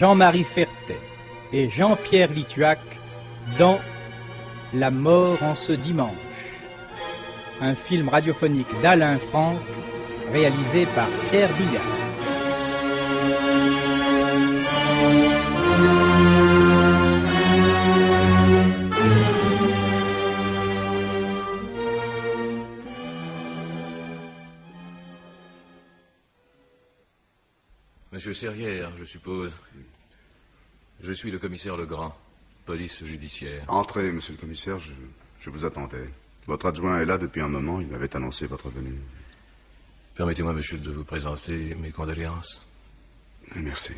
Jean-Marie Fertet et Jean-Pierre Lituac dans La mort en ce dimanche, un film radiophonique d'Alain Franck réalisé par Pierre Billard. Monsieur Serrière, je suppose. Je suis le commissaire Legrand, police judiciaire. Entrez, monsieur le commissaire, je vous attendais. Votre adjoint est là depuis un moment, il m'avait annoncé votre venue. Permettez-moi, monsieur, de vous présenter mes condoléances. Merci.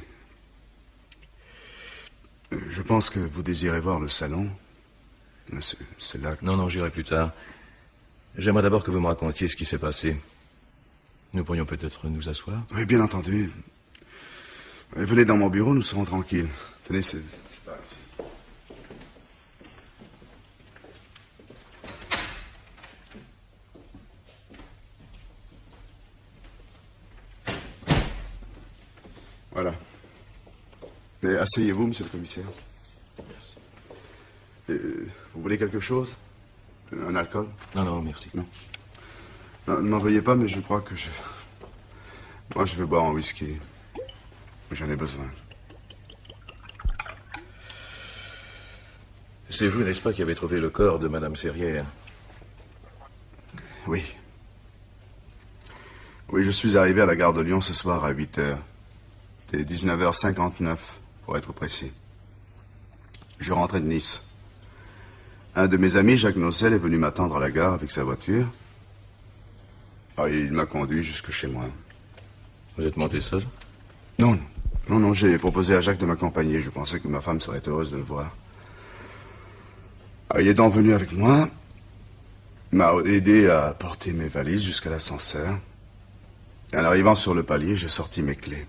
Je pense que vous désirez voir le salon. C'est là que... Non, j'irai plus tard. J'aimerais d'abord que vous me racontiez ce qui s'est passé. Nous pourrions peut-être nous asseoir? Oui, bien entendu. Venez dans mon bureau, nous serons tranquilles. Tenez, c'est par ici. Voilà. Mais asseyez-vous, monsieur le commissaire. Merci. Vous voulez quelque chose? Un alcool? Non, merci. Non, ne m'en veuillez pas, mais je crois que Moi, je vais boire un whisky. J'en ai besoin. C'est vous, n'est-ce pas, qui avez trouvé le corps de Madame Serrière? Oui. Oui, je suis arrivé à la gare de Lyon ce soir à 8h. C'était 19h59, pour être précis. Je rentrais de Nice. Un de mes amis, Jacques Nocel, est venu m'attendre à la gare avec sa voiture. Il m'a conduit jusque chez moi. Vous êtes monté seul? Non, j'ai proposé à Jacques de m'accompagner. Je pensais que ma femme serait heureuse de le voir. Il est donc venu avec moi. Il m'a aidé à porter mes valises jusqu'à l'ascenseur. Et en arrivant sur le palier, j'ai sorti mes clés.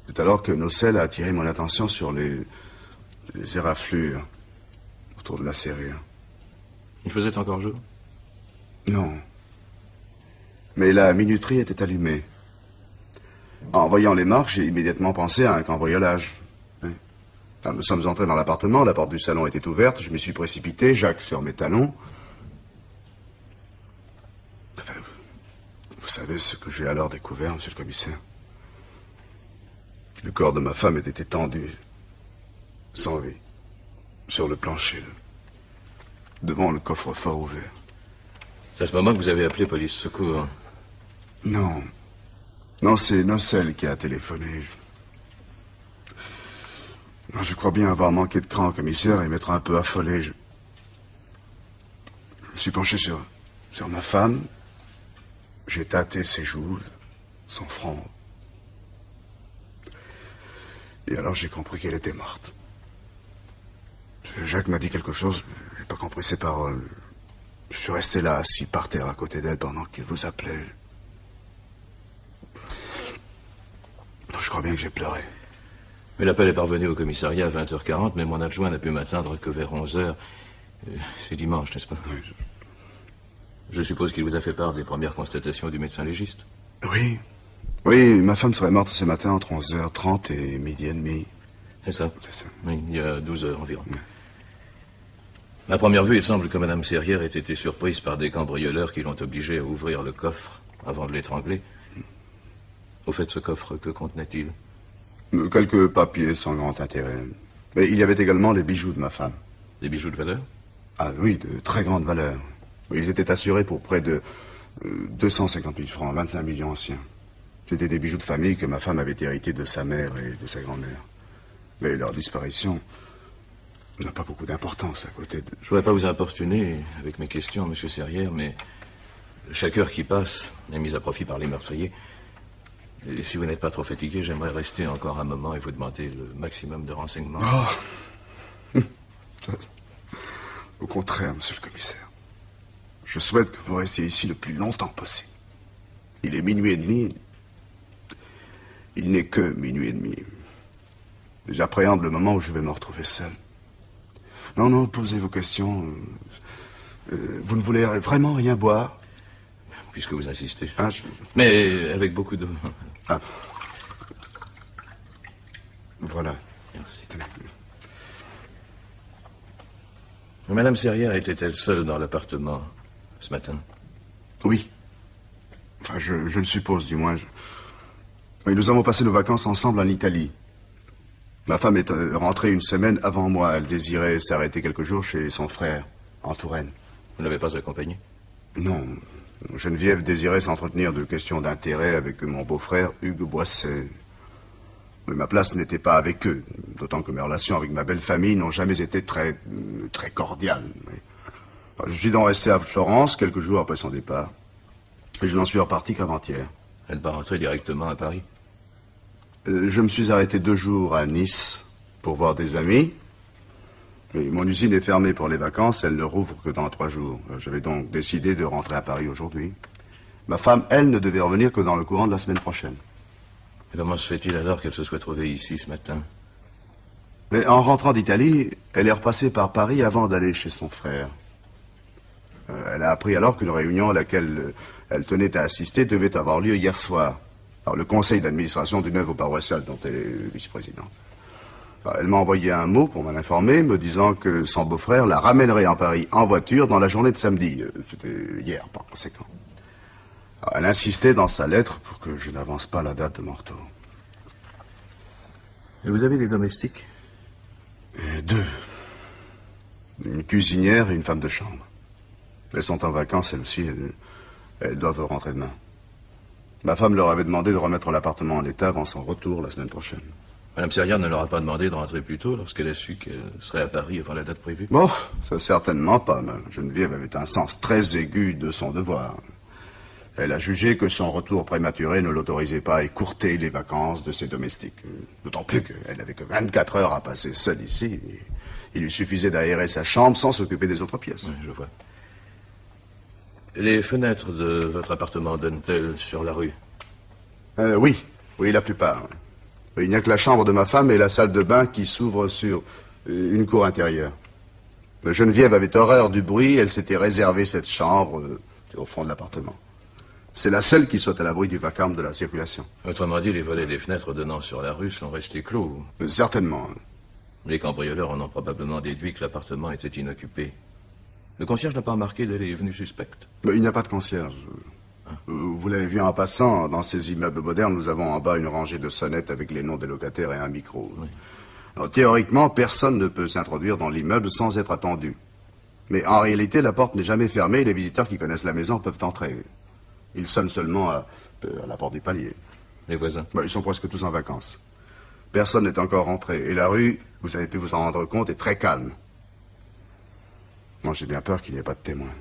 C'est alors que Nocel a attiré mon attention sur les éraflures autour de la serrure. Il faisait encore jour? Non. Mais la minuterie était allumée. En voyant les marques, j'ai immédiatement pensé à un cambriolage. Nous sommes entrés dans l'appartement, la porte du salon était ouverte, je m'y suis précipité, Jacques sur mes talons. Vous savez ce que j'ai alors découvert, monsieur le commissaire? Le corps de ma femme était étendu, sans vie, sur le plancher, devant le coffre-fort ouvert. C'est à ce moment que vous avez appelé police secours? Non, c'est Nocel qui a téléphoné. Je crois bien avoir manqué de cran au commissaire et m'être un peu affolé. Je me suis penché sur ma femme. J'ai tâté ses joues, son front. Et alors j'ai compris qu'elle était morte. Jacques m'a dit quelque chose, j'ai pas compris ses paroles. Je suis resté là, assis par terre à côté d'elle pendant qu'il vous appelait. Je crois bien que j'ai pleuré. Mais l'appel est parvenu au commissariat à 20h40, mais mon adjoint n'a pu m'atteindre que vers 11h. C'est dimanche, n'est-ce pas? Oui. Je suppose qu'il vous a fait part des premières constatations du médecin légiste. Oui. Oui, ma femme serait morte ce matin entre 11h30 et midi et demi. C'est ça? C'est ça. Oui, il y a 12 heures environ. Oui. À première vue, il semble que Madame Serrière ait été surprise par des cambrioleurs qui l'ont obligée à ouvrir le coffre avant de l'étrangler. Au fait, ce coffre, que contenait-il? Quelques papiers sans grand intérêt. Mais il y avait également les bijoux de ma femme. Des bijoux de valeur? Ah oui, de très grande valeur. Ils étaient assurés pour près de 250 000 francs, 25 millions anciens. C'était des bijoux de famille que ma femme avait hérités de sa mère et de sa grand-mère. Mais leur disparition n'a pas beaucoup d'importance à côté de... Je ne voudrais pas vous importuner avec mes questions, monsieur Serrière, mais chaque heure qui passe est mise à profit par les meurtriers. Et si vous n'êtes pas trop fatigué, j'aimerais rester encore un moment et vous demander le maximum de renseignements. Au contraire, monsieur le commissaire. Je souhaite que vous restiez ici le plus longtemps possible. Il est minuit et demi. Il n'est que minuit et demi. J'appréhende le moment où je vais me retrouver seul. Non, posez vos questions. Vous ne voulez vraiment rien boire? Puisque vous insistez. Ah, Mais avec beaucoup d'eau. Ah. Voilà. Merci. Tenez. Madame Serrière était-elle seule dans l'appartement ce matin? Oui. Enfin, je le suppose, du moins. Oui, nous avons passé nos vacances ensemble en Italie. Ma femme est rentrée une semaine avant moi. Elle désirait s'arrêter quelques jours chez son frère, en Touraine. Vous ne l'avez pas accompagnée? Non. Geneviève désirait s'entretenir de questions d'intérêt avec mon beau-frère, Hugues Boisset. Mais ma place n'était pas avec eux, d'autant que mes relations avec ma belle famille n'ont jamais été très cordiales. Je suis donc resté à Florence quelques jours après son départ. Et je n'en suis reparti qu'avant-hier. Elle va rentrer directement à Paris? Je me suis arrêté 2 jours à Nice pour voir des amis. Mais mon usine est fermée pour les vacances, elle ne rouvre que dans 3 jours. J'avais donc décidé de rentrer à Paris aujourd'hui. Ma femme, elle, ne devait revenir que dans le courant de la semaine prochaine. Et comment se fait-il alors qu'elle se soit trouvée ici ce matin? Mais en rentrant d'Italie, elle est repassée par Paris avant d'aller chez son frère. Elle a appris alors qu'une réunion à laquelle elle tenait à assister devait avoir lieu hier soir. Alors, le conseil d'administration d'une œuvre paroissiale dont elle est vice-présidente. Alors, elle m'a envoyé un mot pour m'en informer, me disant que son beau-frère la ramènerait en Paris en voiture dans la journée de samedi. C'était hier, par conséquent. Alors, elle insistait dans sa lettre pour que je n'avance pas la date de mon retour. Et vous avez des domestiques? 2. Une cuisinière et une femme de chambre. Elles sont en vacances, elles aussi. Elles doivent rentrer demain. Ma femme leur avait demandé de remettre l'appartement en état avant son retour la semaine prochaine. Madame Serrière ne leur a pas demandé de rentrer plus tôt lorsqu'elle a su qu'elle serait à Paris avant la date prévue? Bon, ça certainement pas. Geneviève avait un sens très aigu de son devoir. Elle a jugé que son retour prématuré ne l'autorisait pas à écourter les vacances de ses domestiques. D'autant plus qu'elle n'avait que 24 heures à passer seule ici. Il lui suffisait d'aérer sa chambre sans s'occuper des autres pièces. Oui, je vois. Les fenêtres de votre appartement donnent-elles sur la rue? Oui, la plupart. Il n'y a que la chambre de ma femme et la salle de bain qui s'ouvrent sur une cour intérieure. Geneviève avait horreur du bruit, elle s'était réservé cette chambre au fond de l'appartement. C'est la seule qui soit à l'abri du vacarme de la circulation. Autrement dit, les volets des fenêtres donnant sur la rue sont restés clos. Certainement. Les cambrioleurs en ont probablement déduit que l'appartement était inoccupé. Le concierge n'a pas remarqué d'aller et venue suspecte? Il n'y a pas de concierge. Vous l'avez vu en passant, dans ces immeubles modernes, nous avons en bas une rangée de sonnettes avec les noms des locataires et un micro. Oui. Alors, théoriquement, personne ne peut s'introduire dans l'immeuble sans être attendu. Mais en réalité, la porte n'est jamais fermée et les visiteurs qui connaissent la maison peuvent entrer. Ils sonnent seulement à la porte du palier. Les voisins? Ils sont presque tous en vacances. Personne n'est encore rentré. Et la rue, vous avez pu vous en rendre compte, est très calme. Moi, j'ai bien peur qu'il n'y ait pas de témoins.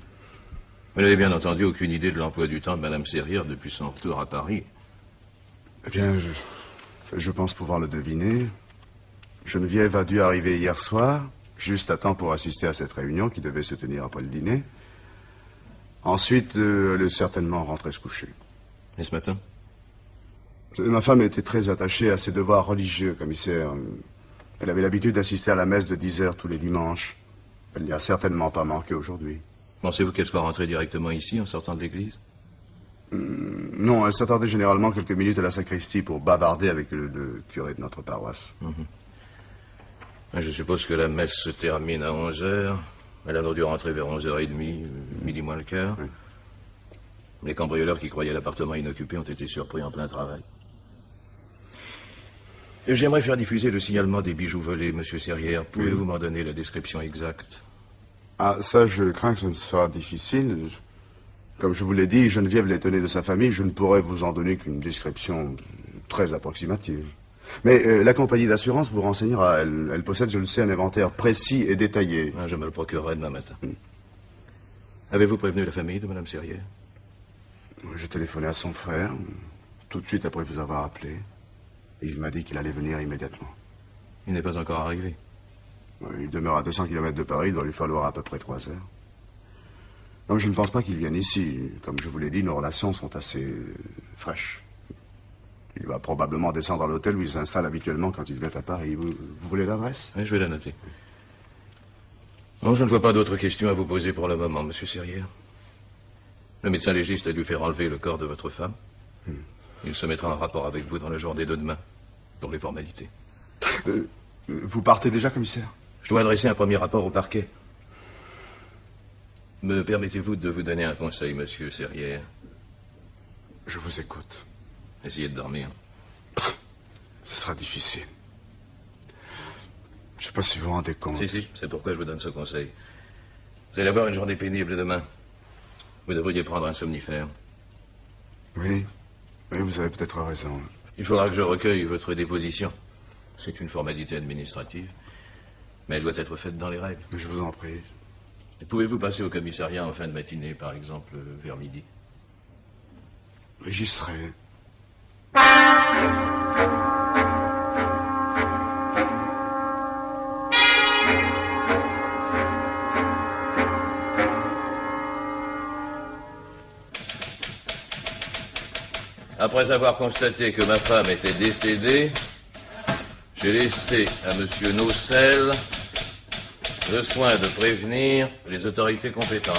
Vous n'avez bien entendu aucune idée de l'emploi du temps de Madame Serrière depuis son retour à Paris? Eh bien, je pense pouvoir le deviner. Geneviève a dû arriver hier soir, juste à temps pour assister à cette réunion qui devait se tenir après le dîner. Ensuite, elle est certainement rentrée se coucher. Et ce matin? Ma femme était très attachée à ses devoirs religieux, commissaire. Elle avait l'habitude d'assister à la messe de 10 heures tous les dimanches. Elle n'y a certainement pas manqué aujourd'hui. Pensez-vous qu'elle soit rentrée directement ici en sortant de l'église? Non, elle s'attardait généralement quelques minutes à la sacristie pour bavarder avec le curé de notre paroisse. Je suppose que la messe se termine à 11 heures. Elle a dû rentrer vers 11h30, midi moins le quart. Oui. Les cambrioleurs qui croyaient l'appartement inoccupé ont été surpris en plein travail. Et j'aimerais faire diffuser le signalement des bijoux volés, monsieur Serrière. Pouvez-vous m'en donner la description exacte? Ah, ça, je crains que ce ne sera difficile. Comme je vous l'ai dit, Geneviève les tenait de sa famille. Je ne pourrais vous en donner qu'une description très approximative. Mais la compagnie d'assurance vous renseignera. Elle possède, je le sais, un inventaire précis et détaillé. Je me le procurerai demain matin. Avez-vous prévenu la famille de Madame Serrière? J'ai téléphoné à son frère, tout de suite après vous avoir appelé. Et il m'a dit qu'il allait venir immédiatement. Il n'est pas encore arrivé. Il demeure à 200 km de Paris, il doit lui falloir à peu près 3 heures. Non, je ne pense pas qu'il vienne ici. Comme je vous l'ai dit, nos relations sont assez fraîches. Il va probablement descendre à l'hôtel où il s'installe habituellement quand il vient à Paris. Vous voulez l'adresse? Oui, je vais la noter. Non, je ne vois pas d'autres questions à vous poser pour le moment, monsieur Serrière. Le médecin légiste a dû faire enlever le corps de votre femme. Il se mettra en rapport avec vous dans la journée de demain, pour les formalités. Vous partez déjà, commissaire? Je dois adresser un premier rapport au parquet. Me permettez-vous de vous donner un conseil, monsieur Serrière? Je vous écoute. Essayez de dormir. Ce sera difficile. Je sais pas si vous vous rendez compte. Si, c'est pourquoi je vous donne ce conseil. Vous allez avoir une journée pénible demain. Vous devriez prendre un somnifère. Oui, vous avez peut-être raison. Il faudra que je recueille votre déposition. C'est une formalité administrative, mais elle doit être faite dans les règles. Je vous en prie. Et pouvez-vous passer au commissariat en fin de matinée, par exemple, vers midi? J'y serai. Après avoir constaté que ma femme était décédée, j'ai laissé à monsieur Nocel le soin de prévenir les autorités compétentes.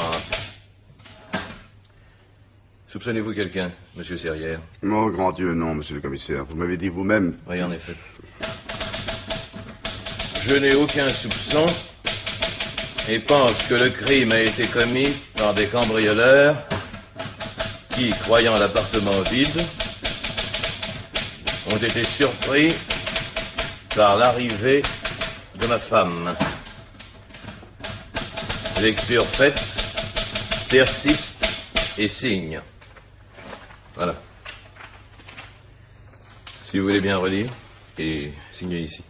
Soupçonnez-vous quelqu'un, monsieur Serrière? Oh, grand Dieu, non, monsieur le commissaire. Vous m'avez dit vous-même... Oui, en effet. Je n'ai aucun soupçon et pense que le crime a été commis par des cambrioleurs qui, croyant l'appartement vide, ont été surpris par l'arrivée de ma femme. Lecture faite, persiste et signe. Voilà. Si vous voulez bien relire, et signez ici.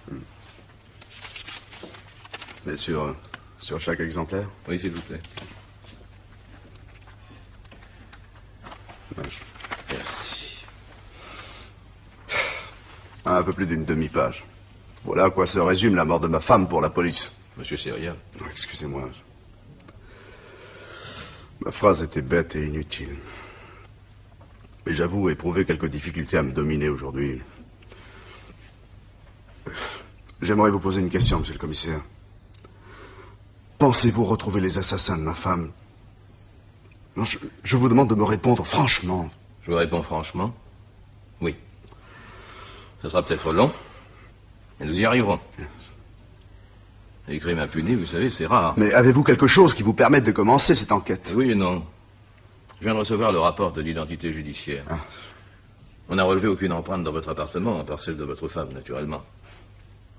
Mais sur chaque exemplaire? Oui, s'il vous plaît. Merci. Un peu plus d'une demi-page. Voilà à quoi se résume la mort de ma femme pour la police. Monsieur Serrière. Non, excusez-moi. Ma phrase était bête et inutile. Mais j'avoue éprouver quelques difficultés à me dominer aujourd'hui. J'aimerais vous poser une question, monsieur le commissaire. Pensez-vous retrouver les assassins de ma femme? Non, je vous demande de me répondre franchement. Je vous réponds franchement. Oui. Ça sera peut-être long, mais nous y arriverons. Les crimes impunis, vous savez, c'est rare. Mais avez-vous quelque chose qui vous permette de commencer cette enquête? Oui et non. Je viens de recevoir le rapport de l'identité judiciaire. Ah. On n'a relevé aucune empreinte dans votre appartement, à part celle de votre femme, naturellement.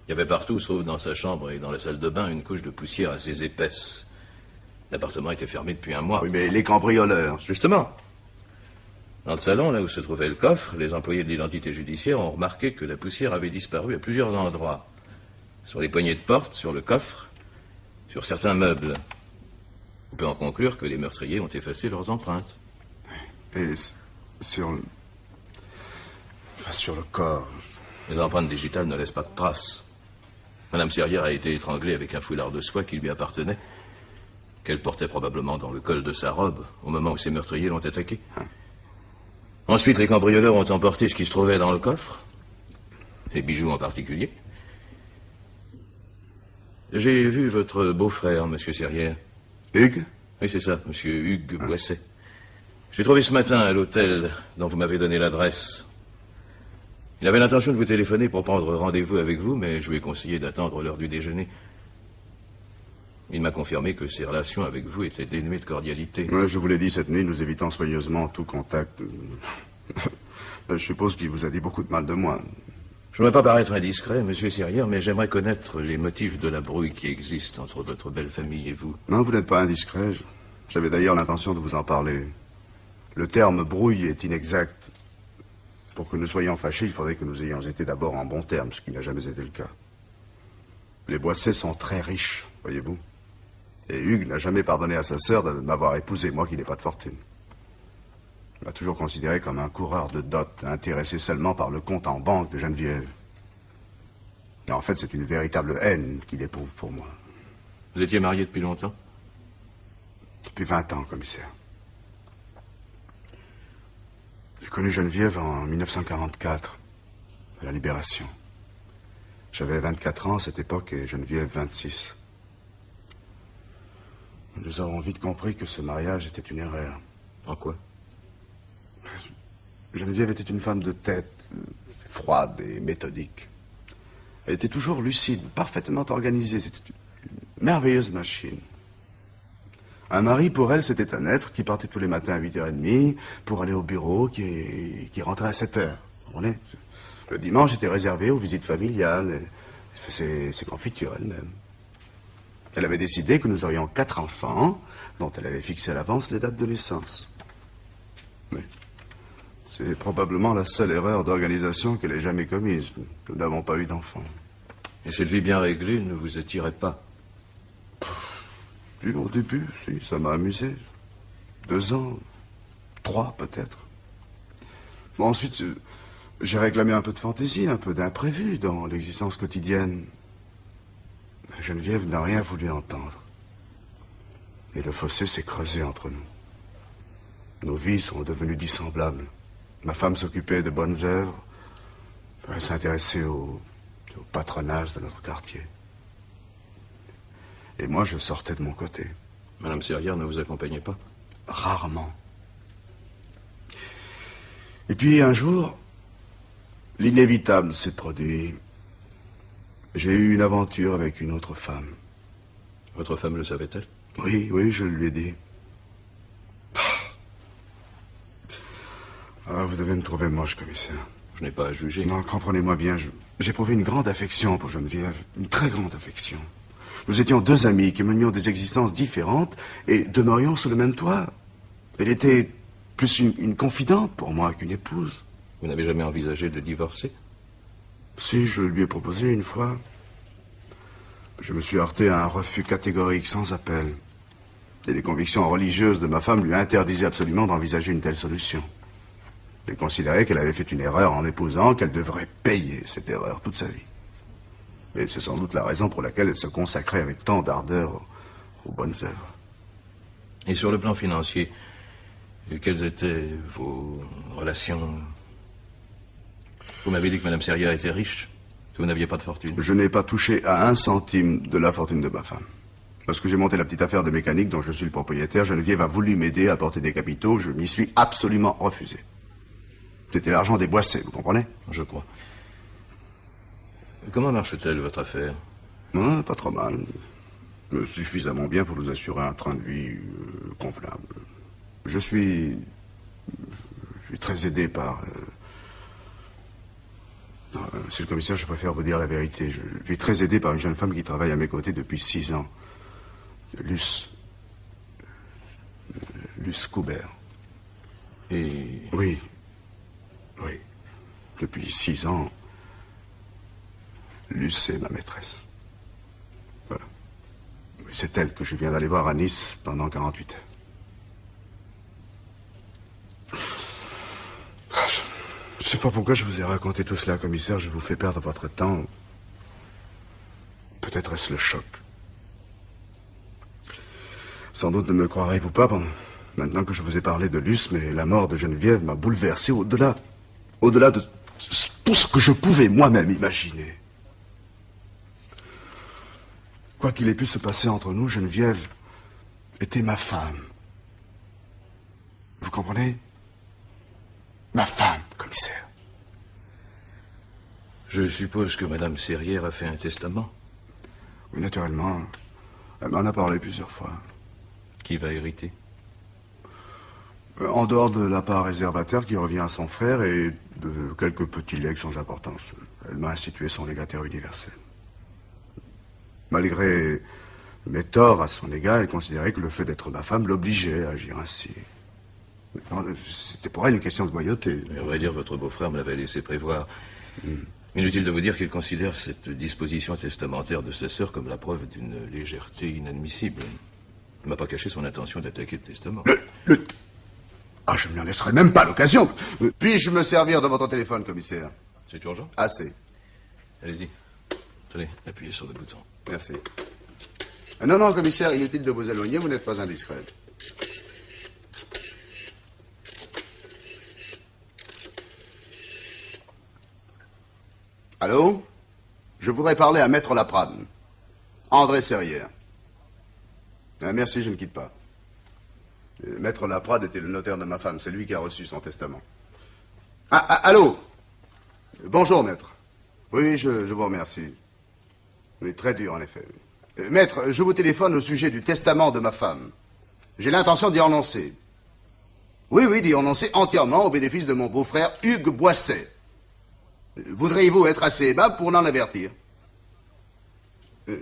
Il y avait partout, sauf dans sa chambre et dans la salle de bain, une couche de poussière assez épaisse. L'appartement était fermé depuis un mois. Oui, mais les cambrioleurs... Justement. Dans le salon, là où se trouvait le coffre, les employés de l'identité judiciaire ont remarqué que la poussière avait disparu à plusieurs endroits. Sur les poignées de porte, sur le coffre, sur certains meubles. On peut en conclure que les meurtriers ont effacé leurs empreintes. Et sur le... Enfin, sur le corps... Les empreintes digitales ne laissent pas de traces. Madame Serrière a été étranglée avec un foulard de soie qui lui appartenait, qu'elle portait probablement dans le col de sa robe au moment où ces meurtriers l'ont attaquée. Ensuite, les cambrioleurs ont emporté ce qui se trouvait dans le coffre, les bijoux en particulier. J'ai vu votre beau-frère, monsieur Serrière. Hugues? Oui, c'est ça, monsieur Hugues Boisset. J'ai trouvé ce matin à l'hôtel dont vous m'avez donné l'adresse. Il avait l'intention de vous téléphoner pour prendre rendez-vous avec vous, mais je lui ai conseillé d'attendre l'heure du déjeuner. Il m'a confirmé que ses relations avec vous étaient dénuées de cordialité. Ouais, je vous l'ai dit cette nuit, nous évitons soigneusement tout contact. Je suppose qu'il vous a dit beaucoup de mal de moi. Je ne voudrais pas paraître indiscret, monsieur Serrière, mais j'aimerais connaître les motifs de la brouille qui existe entre votre belle famille et vous. Non, vous n'êtes pas indiscret. J'avais d'ailleurs l'intention de vous en parler. Le terme brouille est inexact. Pour que nous soyons fâchés, il faudrait que nous ayons été d'abord en bons termes, ce qui n'a jamais été le cas. Les Boisset sont très riches, voyez-vous. Et Hugues n'a jamais pardonné à sa sœur de m'avoir épousé, moi qui n'ai pas de fortune. Il m'a toujours considéré comme un coureur de dot, intéressé seulement par le compte en banque de Geneviève. Et en fait, c'est une véritable haine qu'il éprouve pour moi. Vous étiez marié depuis longtemps? Depuis 20 ans, commissaire. J'ai connu Geneviève en 1944, à la Libération. J'avais 24 ans à cette époque et Geneviève 26. Nous avons vite compris que ce mariage était une erreur. En quoi? Geneviève était une femme de tête, froide et méthodique. Elle était toujours lucide, parfaitement organisée. C'était une merveilleuse machine. Un mari, pour elle, c'était un être qui partait tous les matins à 8h30 pour aller au bureau, qui rentrait à 7h. Vous comprenez? Le dimanche était réservé aux visites familiales. Elle faisait ses confitures elle-même. Elle avait décidé que nous aurions 4 enfants, dont elle avait fixé à l'avance les dates de naissance. Mais c'est probablement la seule erreur d'organisation qu'elle ait jamais commise. Nous n'avons pas eu d'enfants. Et cette vie bien réglée ne vous attirait pas? Au début, si, ça m'a amusé. 2 ans, 3 peut-être. Bon, ensuite, j'ai réclamé un peu de fantaisie, un peu d'imprévu dans l'existence quotidienne. Mais Geneviève n'a rien voulu entendre. Et le fossé s'est creusé entre nous. Nos vies sont devenues dissemblables. Ma femme s'occupait de bonnes œuvres. Elle s'intéressait au patronage de notre quartier. Et moi, je sortais de mon côté. Madame Serrière ne vous accompagnait pas? Rarement. Et puis, un jour, l'inévitable s'est produit. J'ai eu une aventure avec une autre femme. Votre femme le savait-elle? Oui, oui, je lui ai dit. Ah, vous devez me trouver moche, commissaire. Je n'ai pas à juger. Non, comprenez-moi bien, j'ai éprouvé une grande affection pour Geneviève. Une très grande affection. Nous étions 2 amis qui menions des existences différentes et demeurions sous le même toit. Elle était plus une confidente pour moi qu'une épouse. Vous n'avez jamais envisagé de divorcer? Si, je lui ai proposé une fois. Je me suis heurté à un refus catégorique, sans appel. Et les convictions religieuses de ma femme lui interdisaient absolument d'envisager une telle solution. Elle considérait qu'elle avait fait une erreur en épousant, qu'elle devrait payer cette erreur toute sa vie. Et c'est sans doute la raison pour laquelle elle se consacrait avec tant d'ardeur aux bonnes œuvres. Et sur le plan financier, quelles étaient vos relations? Vous m'avez dit que Madame Serrière était riche, que vous n'aviez pas de fortune. Je n'ai pas touché à 1 centime de la fortune de ma femme. Lorsque j'ai monté la petite affaire de mécanique dont je suis le propriétaire, Geneviève a voulu m'aider à apporter des capitaux. Je m'y suis absolument refusé. C'était l'argent des Boissé, vous comprenez? Je crois. Comment marche-t-elle, votre affaire? Non, pas trop mal. Suffisamment bien pour nous assurer un train de vie convenable. Je suis très aidé par... Monsieur le commissaire, je préfère vous dire la vérité. Je suis très aidé par une jeune femme qui travaille à mes côtés depuis 6 ans. Luce Coubert. Et... Oui. Oui. Depuis 6 ans, Luce est ma maîtresse. Voilà. C'est elle que je viens d'aller voir à Nice pendant 48 heures. Je ne sais pas pourquoi je vous ai raconté tout cela, commissaire. Je vous fais perdre votre temps. Peut-être est-ce le choc. Sans doute ne me croirez-vous pas maintenant que je vous ai parlé de Luce, mais la mort de Geneviève m'a bouleversé au-delà de tout ce que je pouvais moi-même imaginer. Quoi qu'il ait pu se passer entre nous, Geneviève était ma femme. Vous comprenez? Ma femme, commissaire. Je suppose que Madame Serrière a fait un testament. Oui, naturellement. Elle m'en a parlé plusieurs fois. Qui va hériter? En dehors de la part réservataire qui revient à son frère et de quelques petits legs sans importance. Elle m'a institué son légataire universel. Malgré mes torts à son égard, elle considérait que le fait d'être ma femme l'obligeait à agir ainsi. C'était pour elle une question de loyauté. À vrai dire, votre beau-frère me l'avait laissé prévoir. Inutile de vous dire qu'il considère cette disposition testamentaire de sa sœur comme la preuve d'une légèreté inadmissible. Il ne m'a pas caché son intention d'attaquer le testament. Ah, je ne m'en laisserai même pas l'occasion. Puis-je me servir de votre téléphone, commissaire? C'est urgent? Assez. Allez-y. Tenez, appuyez sur le bouton. Merci. Non, non, commissaire, inutile de vous éloigner, vous n'êtes pas indiscret. Allô? Je voudrais parler à Maître Laprade. André Serrière. Merci, je ne quitte pas. Maître Laprade était le notaire de ma femme. C'est lui qui a reçu son testament. Allô? Bonjour, maître. Oui, je vous remercie. Oui, très dur, en effet. Maître, je vous téléphone au sujet du testament de ma femme. J'ai l'intention d'y renoncer. Oui, d'y renoncer entièrement au bénéfice de mon beau-frère Hugues Boisset. Voudriez-vous être assez aimable pour l'en avertir?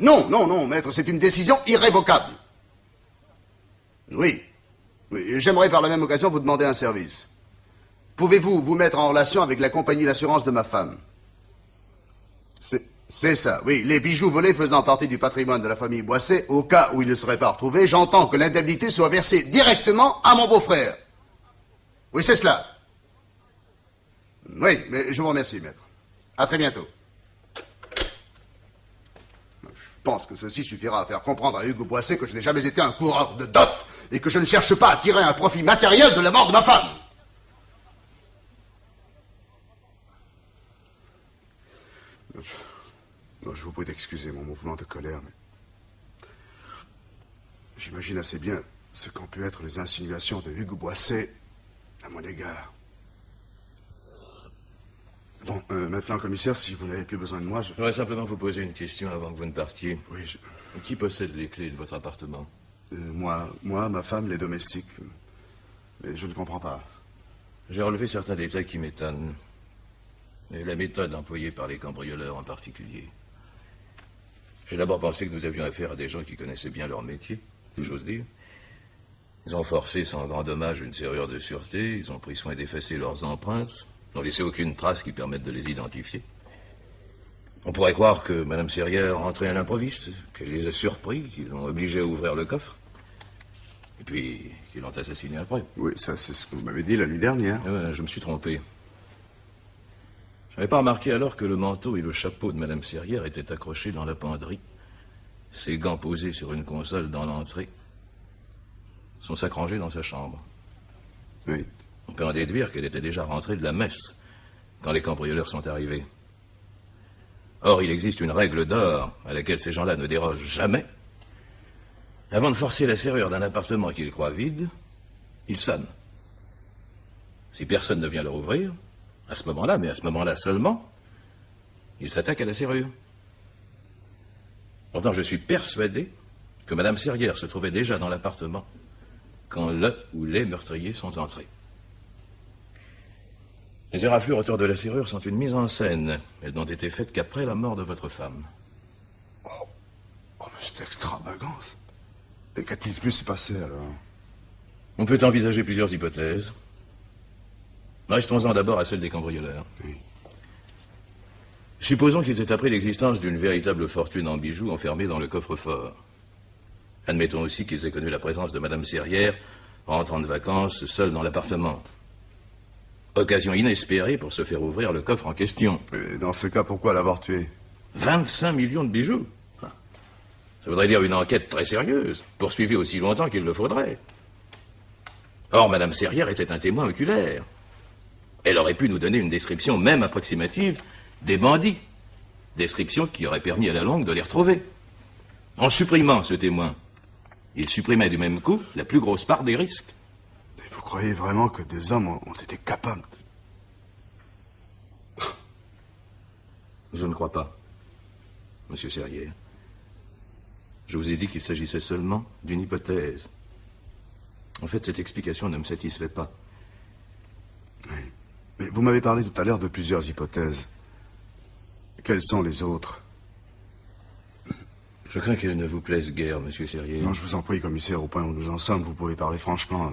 Non, maître, c'est une décision irrévocable. Oui, j'aimerais par la même occasion vous demander un service. Pouvez-vous vous mettre en relation avec la compagnie d'assurance de ma femme? C'est ça, oui. Les bijoux volés faisant partie du patrimoine de la famille Boisset, au cas où ils ne seraient pas retrouvés, j'entends que l'indemnité soit versée directement à mon beau-frère. Oui, c'est cela. Oui, mais je vous remercie, maître. À très bientôt. Je pense que ceci suffira à faire comprendre à Hugues Boisset que je n'ai jamais été un coureur de dot et que je ne cherche pas à tirer un profit matériel de la mort de ma femme. Non, je vous prie d'excuser mon mouvement de colère, mais j'imagine assez bien ce qu'ont pu être les insinuations de Hugues Boisset à mon égard. Bon, maintenant, commissaire, si vous n'avez plus besoin de moi, Je voudrais simplement vous poser une question avant que vous ne partiez. Oui, Qui possède les clés de votre appartement? moi, ma femme, les domestiques. Mais je ne comprends pas. J'ai relevé certains détails qui m'étonnent. Et la méthode employée par les cambrioleurs en particulier. J'ai d'abord pensé que nous avions affaire à des gens qui connaissaient bien leur métier, si j'ose dire. Ils ont forcé sans grand dommage une serrure de sûreté, ils ont pris soin d'effacer leurs empreintes, n'ont laissé aucune trace qui permette de les identifier. On pourrait croire que Mme Serrière rentrait à l'improviste, qu'elle les a surpris, qu'ils l'ont obligé à ouvrir le coffre, et puis qu'ils l'ont assassiné après. Oui, ça, c'est ce que vous m'avez dit la nuit dernière. Je me suis trompé. Je n'avais pas remarqué alors que le manteau et le chapeau de Mme Serrière étaient accrochés dans la penderie. Ses gants posés sur une console dans l'entrée. Son sac rangé dans sa chambre. Oui. On peut en déduire qu'elle était déjà rentrée de la messe quand les cambrioleurs sont arrivés. Or, il existe une règle d'or à laquelle ces gens-là ne dérogent jamais. Avant de forcer la serrure d'un appartement qu'ils croient vide, ils sonnent. Si personne ne vient leur ouvrir, à ce moment-là, mais à ce moment-là seulement, ils s'attaquent à la serrure. Pourtant, je suis persuadé que Mme Serrière se trouvait déjà dans l'appartement quand le ou les meurtriers sont entrés. Les éraflures autour de la serrure sont une mise en scène. Elles n'ont été faites qu'après la mort de votre femme. Oh, mais c'est extravagance. Et qu'a-t-il pu se passer, alors? On peut envisager plusieurs hypothèses. Restons-en d'abord à celle des cambrioleurs. Oui. Supposons qu'ils aient appris l'existence d'une véritable fortune en bijoux enfermée dans le coffre-fort. Admettons aussi qu'ils aient connu la présence de Mme Serrière rentrant de vacances seule dans l'appartement. Occasion inespérée pour se faire ouvrir le coffre en question. Mais dans ce cas, pourquoi l'avoir tué? 25 millions de bijoux. Ça voudrait dire une enquête très sérieuse, poursuivie aussi longtemps qu'il le faudrait. Or, Mme Serrière était un témoin oculaire. Elle aurait pu nous donner une description, même approximative, des bandits. Description qui aurait permis à la longue de les retrouver. En supprimant ce témoin, il supprimait du même coup la plus grosse part des risques. Et vous croyez vraiment que des hommes ont été capables de... Je ne crois pas, Monsieur Serrière. Je vous ai dit qu'il s'agissait seulement d'une hypothèse. En fait, cette explication ne me satisfait pas. Oui. Mais vous m'avez parlé tout à l'heure de plusieurs hypothèses. Quelles sont les autres? Je crains qu'elles ne vous plaisent guère, Monsieur Serrière. Non, je vous en prie, commissaire, au point où nous en sommes, vous pouvez parler franchement.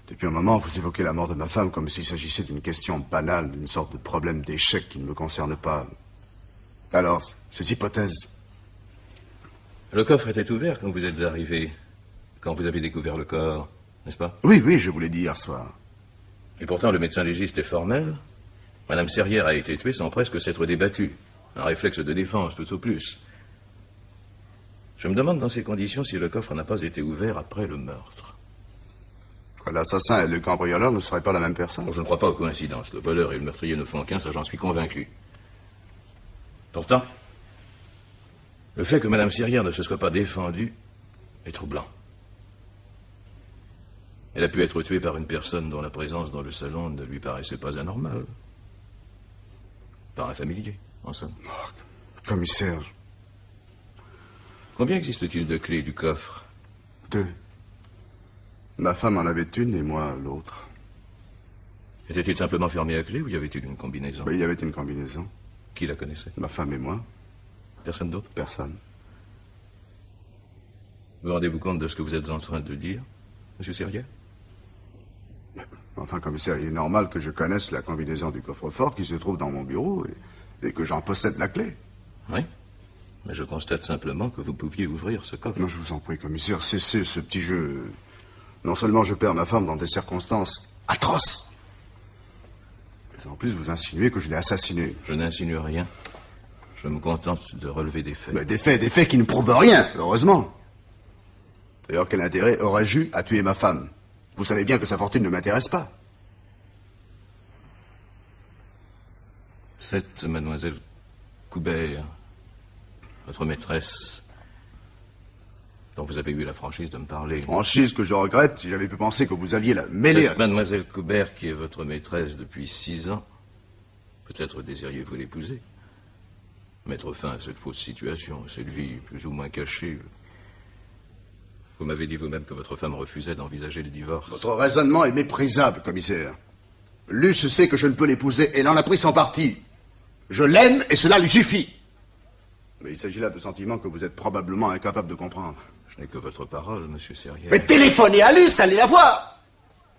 Depuis un moment, vous évoquez la mort de ma femme comme s'il s'agissait d'une question banale, d'une sorte de problème d'échec qui ne me concerne pas. Alors, ces hypothèses... Le coffre était ouvert quand vous êtes arrivé, quand vous avez découvert le corps, n'est-ce pas? Oui, je vous l'ai dit hier soir. Et pourtant, le médecin légiste est formel. Madame Serrière a été tuée sans presque s'être débattue. Un réflexe de défense, tout au plus. Je me demande dans ces conditions si le coffre n'a pas été ouvert après le meurtre. L'assassin et le cambrioleur ne seraient pas la même personne? Je ne crois pas aux coïncidences. Le voleur et le meurtrier ne font qu'un, ça j'en suis convaincu. Pourtant, le fait que Madame Serrière ne se soit pas défendue est troublant. Elle a pu être tuée par une personne dont la présence dans le salon ne lui paraissait pas anormale. Par un familier, en somme. Oh, commissaire, Combien existe-t-il de clés du coffre? 2. Ma femme en avait une et moi l'autre. Était-il simplement fermé à clé ou y avait-il une combinaison? Il y avait une combinaison. Qui la connaissait? Ma femme et moi. Personne d'autre? Personne. Vous rendez-vous compte de ce que vous êtes en train de dire, monsieur Serrière? Enfin, commissaire, il est normal que je connaisse la combinaison du coffre-fort qui se trouve dans mon bureau et que j'en possède la clé. Oui. Mais je constate simplement que vous pouviez ouvrir ce coffre. Non, je vous en prie, commissaire, cessez ce petit jeu. Non seulement je perds ma femme dans des circonstances atroces, mais en plus vous insinuez que je l'ai assassinée. Je n'insinue rien. Je me contente de relever des faits. Mais des faits qui ne prouvent rien, heureusement. D'ailleurs, quel intérêt aurais-je eu à tuer ma femme? Vous savez bien que sa fortune ne m'intéresse pas. Cette mademoiselle Coubert, votre maîtresse, dont vous avez eu la franchise de me parler. Franchise que je regrette, si j'avais pu penser que vous alliez la mêler Cette mademoiselle Coubert, qui est votre maîtresse depuis 6 ans, peut-être désiriez-vous l'épouser. Mettre fin à cette fausse situation, cette vie plus ou moins cachée. Vous m'avez dit vous-même que votre femme refusait d'envisager le divorce. Votre raisonnement est méprisable, commissaire. Luce sait que je ne peux l'épouser, et elle en a pris son parti. Je l'aime, et cela lui suffit. Mais il s'agit là de sentiments que vous êtes probablement incapable de comprendre. Je n'ai que votre parole, monsieur Serrière. Mais téléphonez à Luce, allez la voir.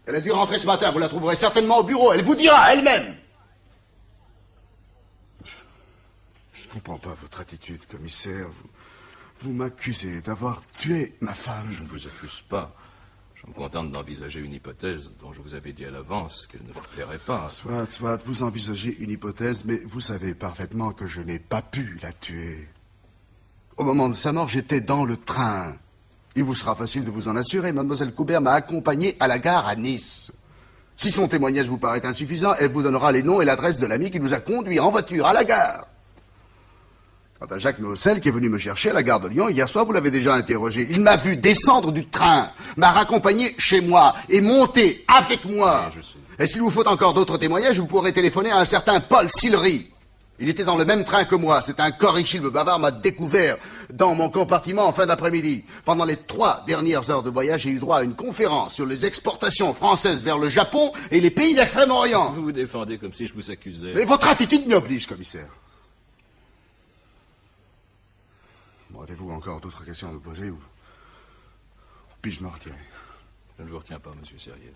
Elle a dû rentrer ce matin, vous la trouverez certainement au bureau, elle vous dira elle-même. Je ne comprends pas votre attitude, commissaire. Vous m'accusez d'avoir tué ma femme. Je ne vous accuse pas. Je me contente d'envisager une hypothèse dont je vous avais dit à l'avance qu'elle ne vous plairait pas. Soit, vous envisagez une hypothèse, mais vous savez parfaitement que je n'ai pas pu la tuer. Au moment de sa mort, j'étais dans le train. Il vous sera facile de vous en assurer. Mademoiselle Coubert m'a accompagné à la gare à Nice. Si son témoignage vous paraît insuffisant, elle vous donnera les noms et l'adresse de l'ami qui nous a conduits en voiture à la gare. Quant à Jacques Nocel, qui est venu me chercher à la gare de Lyon, hier soir, vous l'avez déjà interrogé. Il m'a vu descendre du train, m'a raccompagné chez moi et monter avec moi. Oui, je sais. Et s'il vous faut encore d'autres témoignages, vous pourrez téléphoner à un certain Paul Sillery. Il était dans le même train que moi. C'est un corrichilbe bavard m'a découvert dans mon compartiment en fin d'après-midi. Pendant les 3 dernières heures de voyage, j'ai eu droit à une conférence sur les exportations françaises vers le Japon et les pays d'Extrême-Orient. Vous vous défendez comme si je vous accusais. Mais votre attitude m'y oblige, commissaire. Bon, avez-vous encore d'autres questions à me poser ou puis-je me retirer? Je ne vous retiens pas, monsieur Serrière.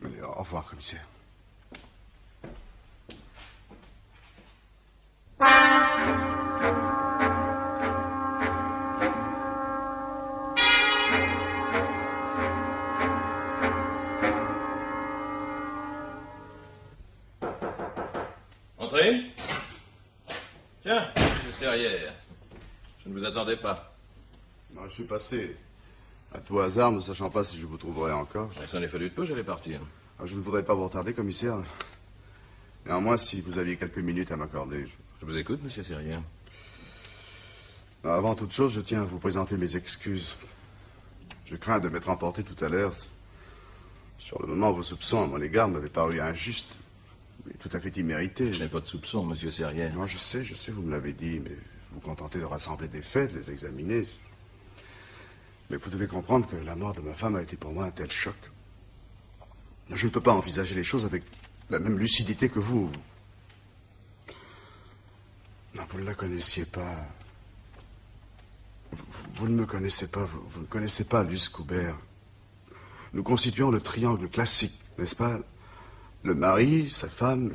Allez, au revoir, commissaire. Entrez. Tiens, monsieur Serrière. Je ne vous attendais pas. Moi, je suis passé à tout hasard, ne sachant pas si je vous trouverai encore. Il s'en est fallu de peu, j'allais partir. Je ne voudrais pas vous retarder, commissaire. Néanmoins, si vous aviez quelques minutes à m'accorder. Je vous écoute, monsieur Serrière. Avant toute chose, je tiens à vous présenter mes excuses. Je crains de m'être emporté tout à l'heure. Sur le moment, vos soupçons à mon égard m'avaient paru injustes, mais tout à fait immérités. Je n'ai pas de soupçon, monsieur Serrière. Non, je sais, vous me l'avez dit, mais vous vous contentez de rassembler des faits, de les examiner. Mais vous devez comprendre que la mort de ma femme a été pour moi un tel choc. Je ne peux pas envisager les choses avec la même lucidité que vous. Non, vous ne la connaissiez pas. Vous ne me connaissez pas, vous ne connaissez pas Luce Coubert. Nous constituons le triangle classique, n'est-ce pas? Le mari, sa femme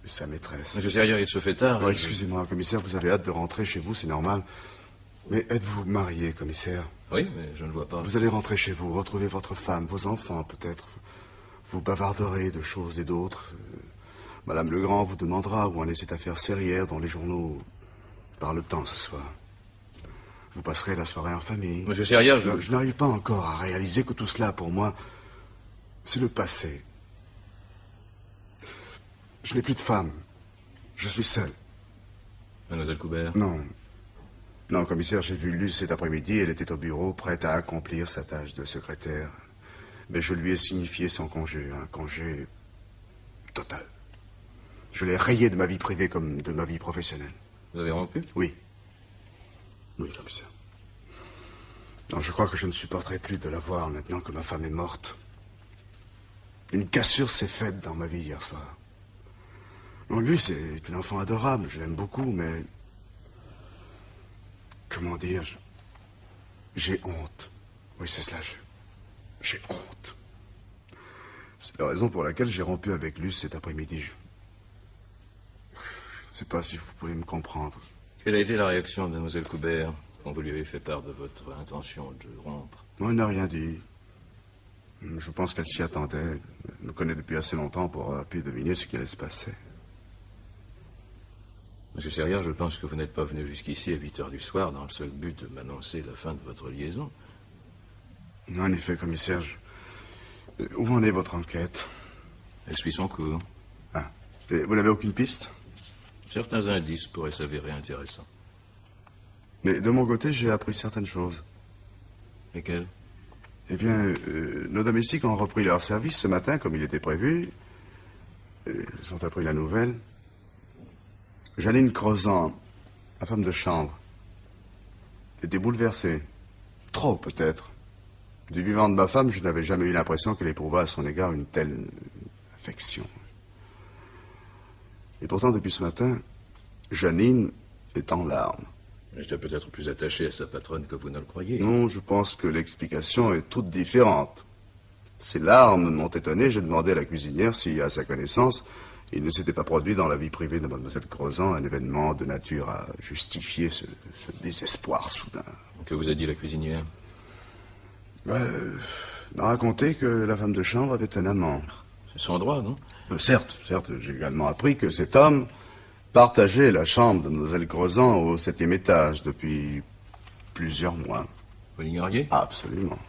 et sa maîtresse. Monsieur Serrière, il se fait tard. Oh, excusez-moi, commissaire, vous avez hâte de rentrer chez vous, c'est normal. Mais êtes-vous marié, commissaire? Oui, mais je ne vois pas. Vous allez rentrer chez vous, retrouver votre femme, vos enfants peut-être. Vous bavarderez de choses et d'autres. Madame Legrand vous demandera où en est cette affaire Serrière dont les journaux parlent tant ce soir. Vous passerez la soirée en famille. Monsieur Serrière, Je n'arrive pas encore à réaliser que tout cela, pour moi, c'est le passé. Je n'ai plus de femme. Je suis seul. Mademoiselle Coubert? Non. Non, commissaire, j'ai vu Luce cet après-midi. Elle était au bureau, prête à accomplir sa tâche de secrétaire. Mais je lui ai signifié son congé, un congé total. Je l'ai rayé de ma vie privée comme de ma vie professionnelle. Vous avez rompu? Oui. Oui, commissaire. Non, je crois que je ne supporterai plus de la voir maintenant que ma femme est morte. Une cassure s'est faite dans ma vie hier soir. Non, lui, c'est une enfant adorable, je l'aime beaucoup, mais... Comment dire, j'ai honte. Oui, c'est cela, j'ai honte. C'est la raison pour laquelle j'ai rompu avec Luce cet après-midi. Je ne sais pas si vous pouvez me comprendre. Quelle a été la réaction de Mademoiselle Coubert quand vous lui avez fait part de votre intention de rompre? Moi, elle n'a rien dit. Je pense qu'elle s'y attendait. Elle me connaît depuis assez longtemps pour avoir pu deviner ce qui allait se passer. Monsieur Serrière, je pense que vous n'êtes pas venu jusqu'ici à 8 heures du soir dans le seul but de m'annoncer la fin de votre liaison. Non, en effet, commissaire, où en est votre enquête? Elle suit son cours. Ah. Et vous n'avez aucune piste? Certains indices pourraient s'avérer intéressants. Mais de mon côté, j'ai appris certaines choses. Lesquelles? Eh bien, nos domestiques ont repris leur service ce matin, comme il était prévu. Ils ont appris la nouvelle. Janine Crozan, ma femme de chambre, était bouleversée. Trop, peut-être. Du vivant de ma femme, je n'avais jamais eu l'impression qu'elle éprouvât à son égard une telle affection. Et pourtant, depuis ce matin, Janine est en larmes. Elle était peut-être plus attachée à sa patronne que vous ne le croyez. Non, je pense que l'explication est toute différente. Ces larmes m'ont étonné. J'ai demandé à la cuisinière si, à sa connaissance, il ne s'était pas produit dans la vie privée de Mademoiselle Crozan un événement de nature à justifier ce désespoir soudain. Que vous a dit la cuisinière? Elle m'a raconté que la femme de chambre avait un amant. C'est son droit, non? Certes, j'ai également appris que cet homme partageait la chambre de Mademoiselle Crozan au 7e étage depuis plusieurs mois. Vous l'ignoriez? Absolument.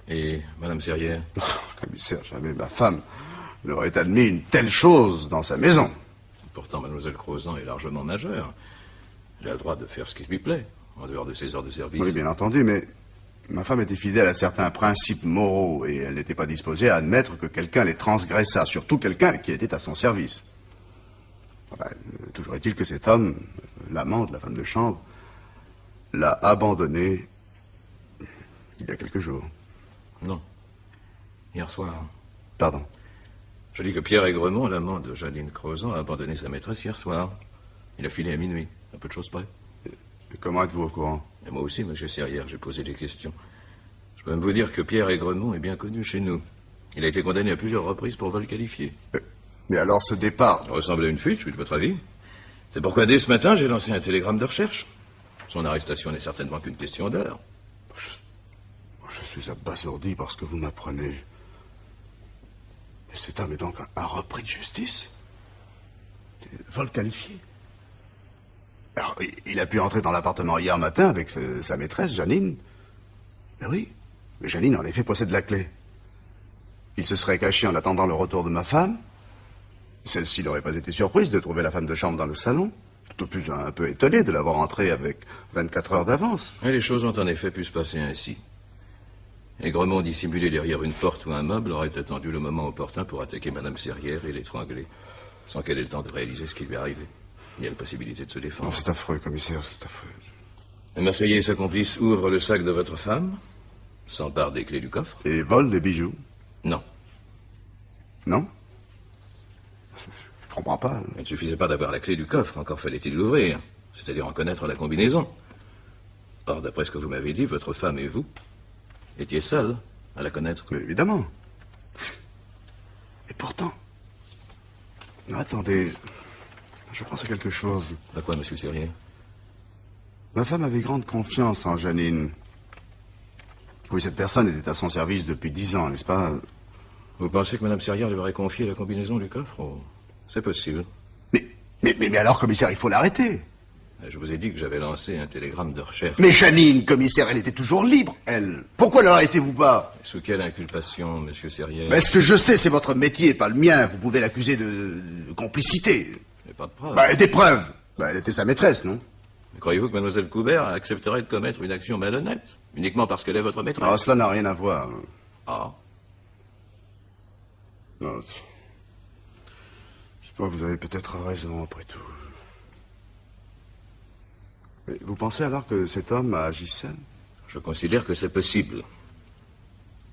Et Madame Serrière? Commissaire, jamais ma femme n'aurait admis une telle chose dans sa maison. Pourtant, Mademoiselle Crozan est largement majeure. Elle a le droit de faire ce qui lui plaît, en dehors de ses heures de service. Oui, bien entendu, mais ma femme était fidèle à certains principes moraux et elle n'était pas disposée à admettre que quelqu'un les transgressât, surtout quelqu'un qui était à son service. Enfin, toujours est-il que cet homme, l'amant de la femme de chambre, l'a abandonné il y a quelques jours. Non. Hier soir. Pardon. Je dis que Pierre Aigremont, l'amant de Janine Crozan, a abandonné sa maîtresse hier soir. Il a filé à minuit, à peu de choses près. Et comment êtes-vous au courant? Et moi aussi, monsieur Serrière, j'ai posé des questions. Je peux même vous dire que Pierre Aigremont est bien connu chez nous. Il a été condamné à plusieurs reprises pour vol qualifié. Mais alors ce départ... Ça ressemble à une fuite, je suis de votre avis. C'est pourquoi dès ce matin, j'ai lancé un télégramme de recherche. Son arrestation n'est certainement qu'une question d'heure. Je suis abasourdi par ce que vous m'apprenez. Et cet homme est donc un repris de justice? Vol qualifié? Alors, il a pu entrer dans l'appartement hier matin avec sa maîtresse, Janine. Mais oui, mais Janine en effet possède la clé. Il se serait caché en attendant le retour de ma femme. Celle-ci n'aurait pas été surprise de trouver la femme de chambre dans le salon. Tout au plus un peu étonnée de l'avoir entrée avec 24 heures d'avance. Et les choses ont en effet pu se passer ainsi. Aigremont, dissimulé derrière une porte ou un meuble, aurait attendu le moment opportun pour attaquer Madame Serrière et l'étrangler, sans qu'elle ait le temps de réaliser ce qui lui est arrivé. Il y a la possibilité de se défendre. Non, c'est affreux, commissaire, c'est affreux. Le meurtrier et sa complice ouvrent le sac de votre femme, s'emparent des clés du coffre. Et volent les bijoux? Non. Non? Je comprends pas. Il ne suffisait pas d'avoir la clé du coffre, encore fallait-il l'ouvrir, c'est-à-dire en connaître la combinaison. Or, d'après ce que vous m'avez dit, votre femme et vous étiez seuls à la connaître. Mais évidemment. Et pourtant... Non, attendez, je pense à quelque chose. À quoi, monsieur Serrière? Ma femme avait grande confiance en Janine. Oui, cette personne était à son service depuis 10 ans, n'est-ce pas? Vous pensez que Madame Serrière lui aurait confié la combinaison du coffre? Oh, c'est possible. Mais alors, commissaire, il faut l'arrêter. Je vous ai dit que j'avais lancé un télégramme de recherche. Mais Janine, commissaire, elle était toujours libre, elle. Pourquoi l'arrêtez-vous pas? Sous quelle inculpation, monsieur Serrière? Mais ce que je sais, c'est votre métier, pas le mien. Vous pouvez l'accuser de complicité. Je n'ai pas de preuves. Des preuves. Elle était sa maîtresse, non? Mais croyez-vous que mademoiselle Coubert accepterait de commettre une action malhonnête, uniquement parce qu'elle est votre maîtresse? Ah, cela n'a rien à voir. Ah. Non, je sais pas, vous avez peut-être raison, après tout. Mais vous pensez alors que cet homme a agi seul? Je considère que c'est possible.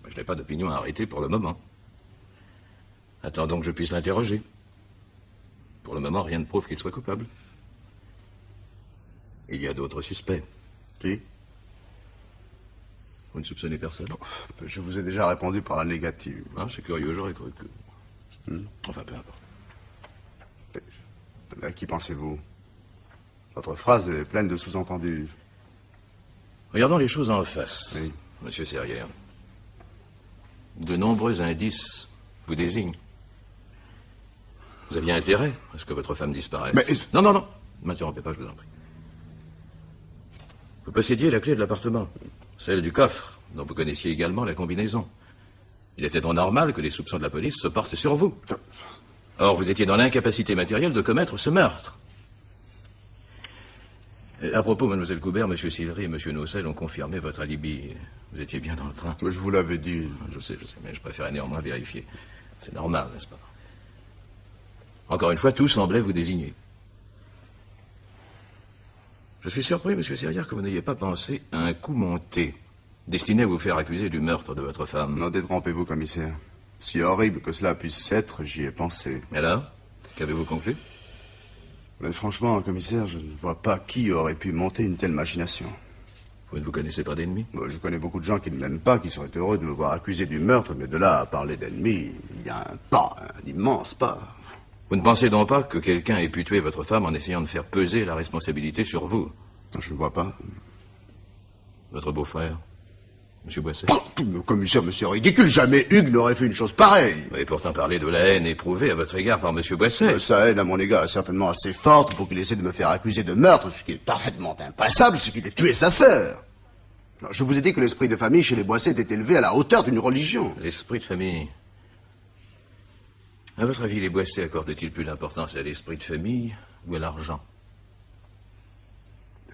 Mais je n'ai pas d'opinion à arrêter pour le moment. Attendons que je puisse l'interroger. Pour le moment, rien ne prouve qu'il soit coupable. Il y a d'autres suspects. Qui? Vous ne soupçonnez personne? Je vous ai déjà répondu par la négative. Ah, c'est curieux, j'aurais cru que... Enfin, peu importe. À qui pensez-vous? Votre phrase est pleine de sous-entendus. Regardons les choses en face, Oui. Monsieur Serrière. De nombreux indices vous désignent. Vous aviez intérêt à ce que votre femme disparaisse. Mais... Non, ne m'interrompez pas, je vous en prie. Vous possédiez la clé de l'appartement, celle du coffre, dont vous connaissiez également la combinaison. Il était donc normal que les soupçons de la police se portent sur vous. Or, vous étiez dans l'incapacité matérielle de commettre ce meurtre. Et à propos, mademoiselle Coubert, monsieur Sillery et monsieur Nocel ont confirmé votre alibi. Vous étiez bien dans le train. Mais je vous l'avais dit. Je sais, mais je préférais néanmoins vérifier. C'est normal, n'est-ce pas? Encore une fois, tout semblait vous désigner. Je suis surpris, monsieur Serrière, que vous n'ayez pas pensé à un coup monté, destiné à vous faire accuser du meurtre de votre femme. Non, détrompez-vous, commissaire. Si horrible que cela puisse être, j'y ai pensé. Et alors, qu'avez-vous conclu? Mais franchement, commissaire, je ne vois pas qui aurait pu monter une telle machination. Vous ne vous connaissez pas d'ennemis? Je connais beaucoup de gens qui ne m'aiment pas, qui seraient heureux de me voir accusé du meurtre, mais de là à parler d'ennemis, il y a un immense pas. Vous ne pensez donc pas que quelqu'un ait pu tuer votre femme en essayant de faire peser la responsabilité sur vous? Je ne vois pas. Votre beau-frère, monsieur Boisset? Le commissaire, monsieur ridicule, jamais Hugues n'aurait fait une chose pareille. Vous avez pourtant parlé de la haine éprouvée à votre égard par monsieur Boisset. Sa haine à mon égard est certainement assez forte pour qu'il essaie de me faire accuser de meurtre, ce qui est parfaitement impassable, c'est qu'il ait tué sa sœur. Non, je vous ai dit que l'esprit de famille chez les Boisset était élevé à la hauteur d'une religion. L'esprit de famille. À votre avis, les Boisset accordent-ils plus d'importance à l'esprit de famille ou à l'argent?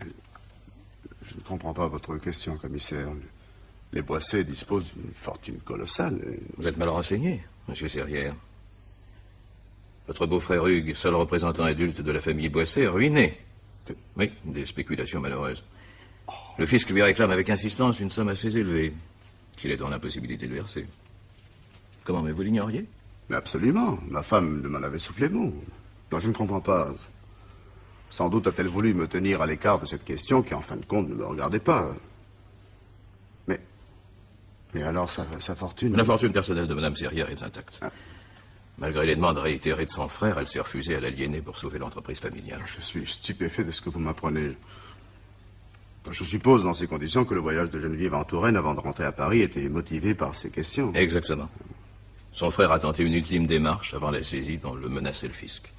Je ne comprends pas votre question, commissaire. Les Boisset disposent d'une fortune colossale. Vous êtes mal renseigné, monsieur Serrière. Votre beau-frère Hugues, seul représentant adulte de la famille Boisset, est ruiné. Oui, des spéculations malheureuses. Le fisc lui réclame avec insistance une somme assez élevée, qu'il est dans l'impossibilité de verser. Comment, mais vous l'ignoriez? Mais absolument. Ma femme ne m'en avait soufflé mot. Non, je ne comprends pas. Sans doute a-t-elle voulu me tenir à l'écart de cette question qui, en fin de compte, ne me regardait pas. Mais alors, sa fortune... La fortune personnelle de Madame Serrière est intacte. Ah. Malgré les demandes réitérées de son frère, elle s'est refusée à l'aliéner pour sauver l'entreprise familiale. Je suis stupéfait de ce que vous m'apprenez. Je suppose, dans ces conditions, que le voyage de Geneviève en Touraine avant de rentrer à Paris était motivé par ces questions. Exactement. Son frère a tenté une ultime démarche avant la saisie dont le menaçait le fisc.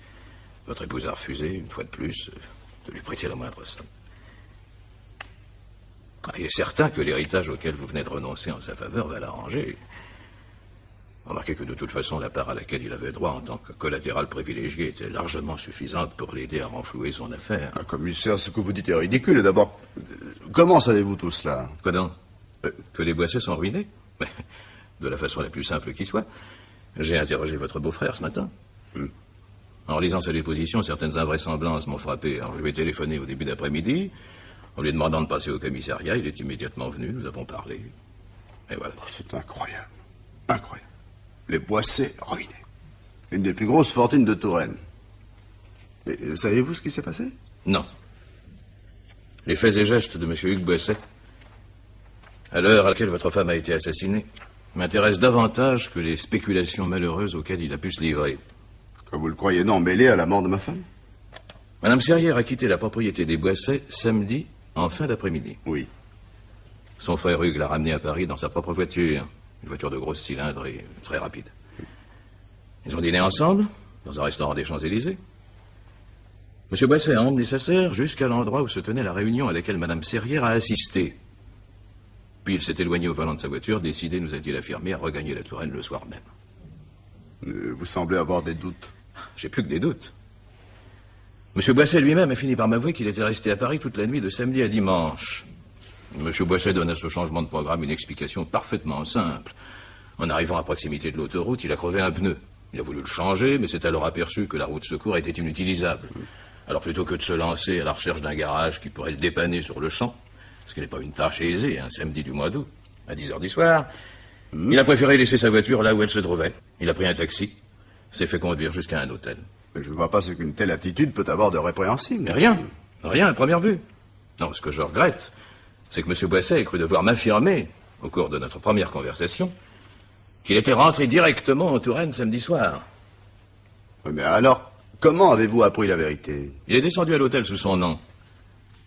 Votre épouse a refusé, une fois de plus, de lui prêter la moindre somme. Il est certain que l'héritage auquel vous venez de renoncer en sa faveur va l'arranger. Remarquez que de toute façon, la part à laquelle il avait droit en tant que collatéral privilégié était largement suffisante pour l'aider à renflouer son affaire. Commissaire, ce que vous dites est ridicule. Et d'abord, comment savez-vous tout cela? Quoi donc? Que les Boisset sont ruinés? De la façon la plus simple qui soit. J'ai interrogé votre beau-frère ce matin. En lisant sa déposition, certaines invraisemblances m'ont frappé. Alors je lui ai téléphoné au début d'après-midi. En lui demandant de passer au commissariat, il est immédiatement venu, nous avons parlé. Et voilà. C'est incroyable. Incroyable. Les Boisset ruinés. Une des plus grosses fortunes de Touraine. Mais savez-vous ce qui s'est passé? Non. Les faits et gestes de M. Hugues Boisset, à l'heure à laquelle votre femme a été assassinée, m'intéressent davantage que les spéculations malheureuses auxquelles il a pu se livrer. Quand vous le croyez non mêlé à la mort de ma femme? Madame Serrière a quitté la propriété des Boisset samedi en fin d'après-midi. Oui. Son frère Hugues l'a ramené à Paris dans sa propre voiture. Une voiture de grosse cylindre et très rapide. Ils ont dîné ensemble, dans un restaurant des Champs-Élysées. M. Boisset a emmené sa sœur jusqu'à l'endroit où se tenait la réunion à laquelle Madame Serrière a assisté. Puis il s'est éloigné au volant de sa voiture, décidé, nous a-t-il affirmé, à regagner la Touraine le soir même. Vous semblez avoir des doutes. J'ai plus que des doutes. M. Boisset lui-même a fini par m'avouer qu'il était resté à Paris toute la nuit de samedi à dimanche. M. Boisset donne à ce changement de programme une explication parfaitement simple. En arrivant à proximité de l'autoroute, il a crevé un pneu. Il a voulu le changer, mais s'est alors aperçu que la route de secours était inutilisable. Alors plutôt que de se lancer à la recherche d'un garage qui pourrait le dépanner sur le champ, ce qui n'est pas une tâche aisée, un samedi du mois d'août, à 10h du soir, il a préféré laisser sa voiture là où elle se trouvait. Il a pris un taxi, s'est fait conduire jusqu'à un hôtel. Mais je ne vois pas ce qu'une telle attitude peut avoir de répréhensible. Mais rien à première vue. Non, ce que je regrette, c'est que M. Boisset ait cru devoir m'affirmer, au cours de notre première conversation, qu'il était rentré directement en Touraine samedi soir. Oui, mais alors, comment avez-vous appris la vérité? Il est descendu à l'hôtel sous son nom.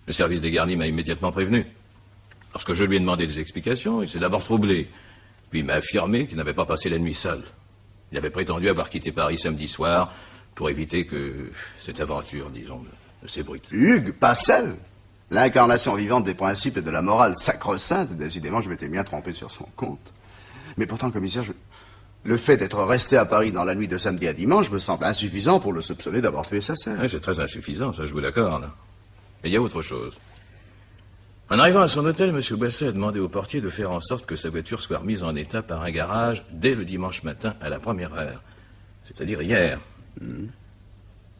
Le service des garnis m'a immédiatement prévenu. Lorsque je lui ai demandé des explications, il s'est d'abord troublé. Puis il m'a affirmé qu'il n'avait pas passé la nuit seul. Il avait prétendu avoir quitté Paris samedi soir pour éviter que cette aventure, disons, ne s'ébruite. Hugues, pas seul. L'incarnation vivante des principes et de la morale sacro-sainte. Décidément, je m'étais bien trompé sur son compte. Mais pourtant, commissaire, le fait d'être resté à Paris dans la nuit de samedi à dimanche me semble insuffisant pour le soupçonner d'avoir tué sa sœur. Oui, c'est très insuffisant, ça je vous l'accorde. Et il y a autre chose. En arrivant à son hôtel, M. Boisset a demandé au portier de faire en sorte que sa voiture soit remise en état par un garage dès le dimanche matin à la première heure. C'est-à-dire hier.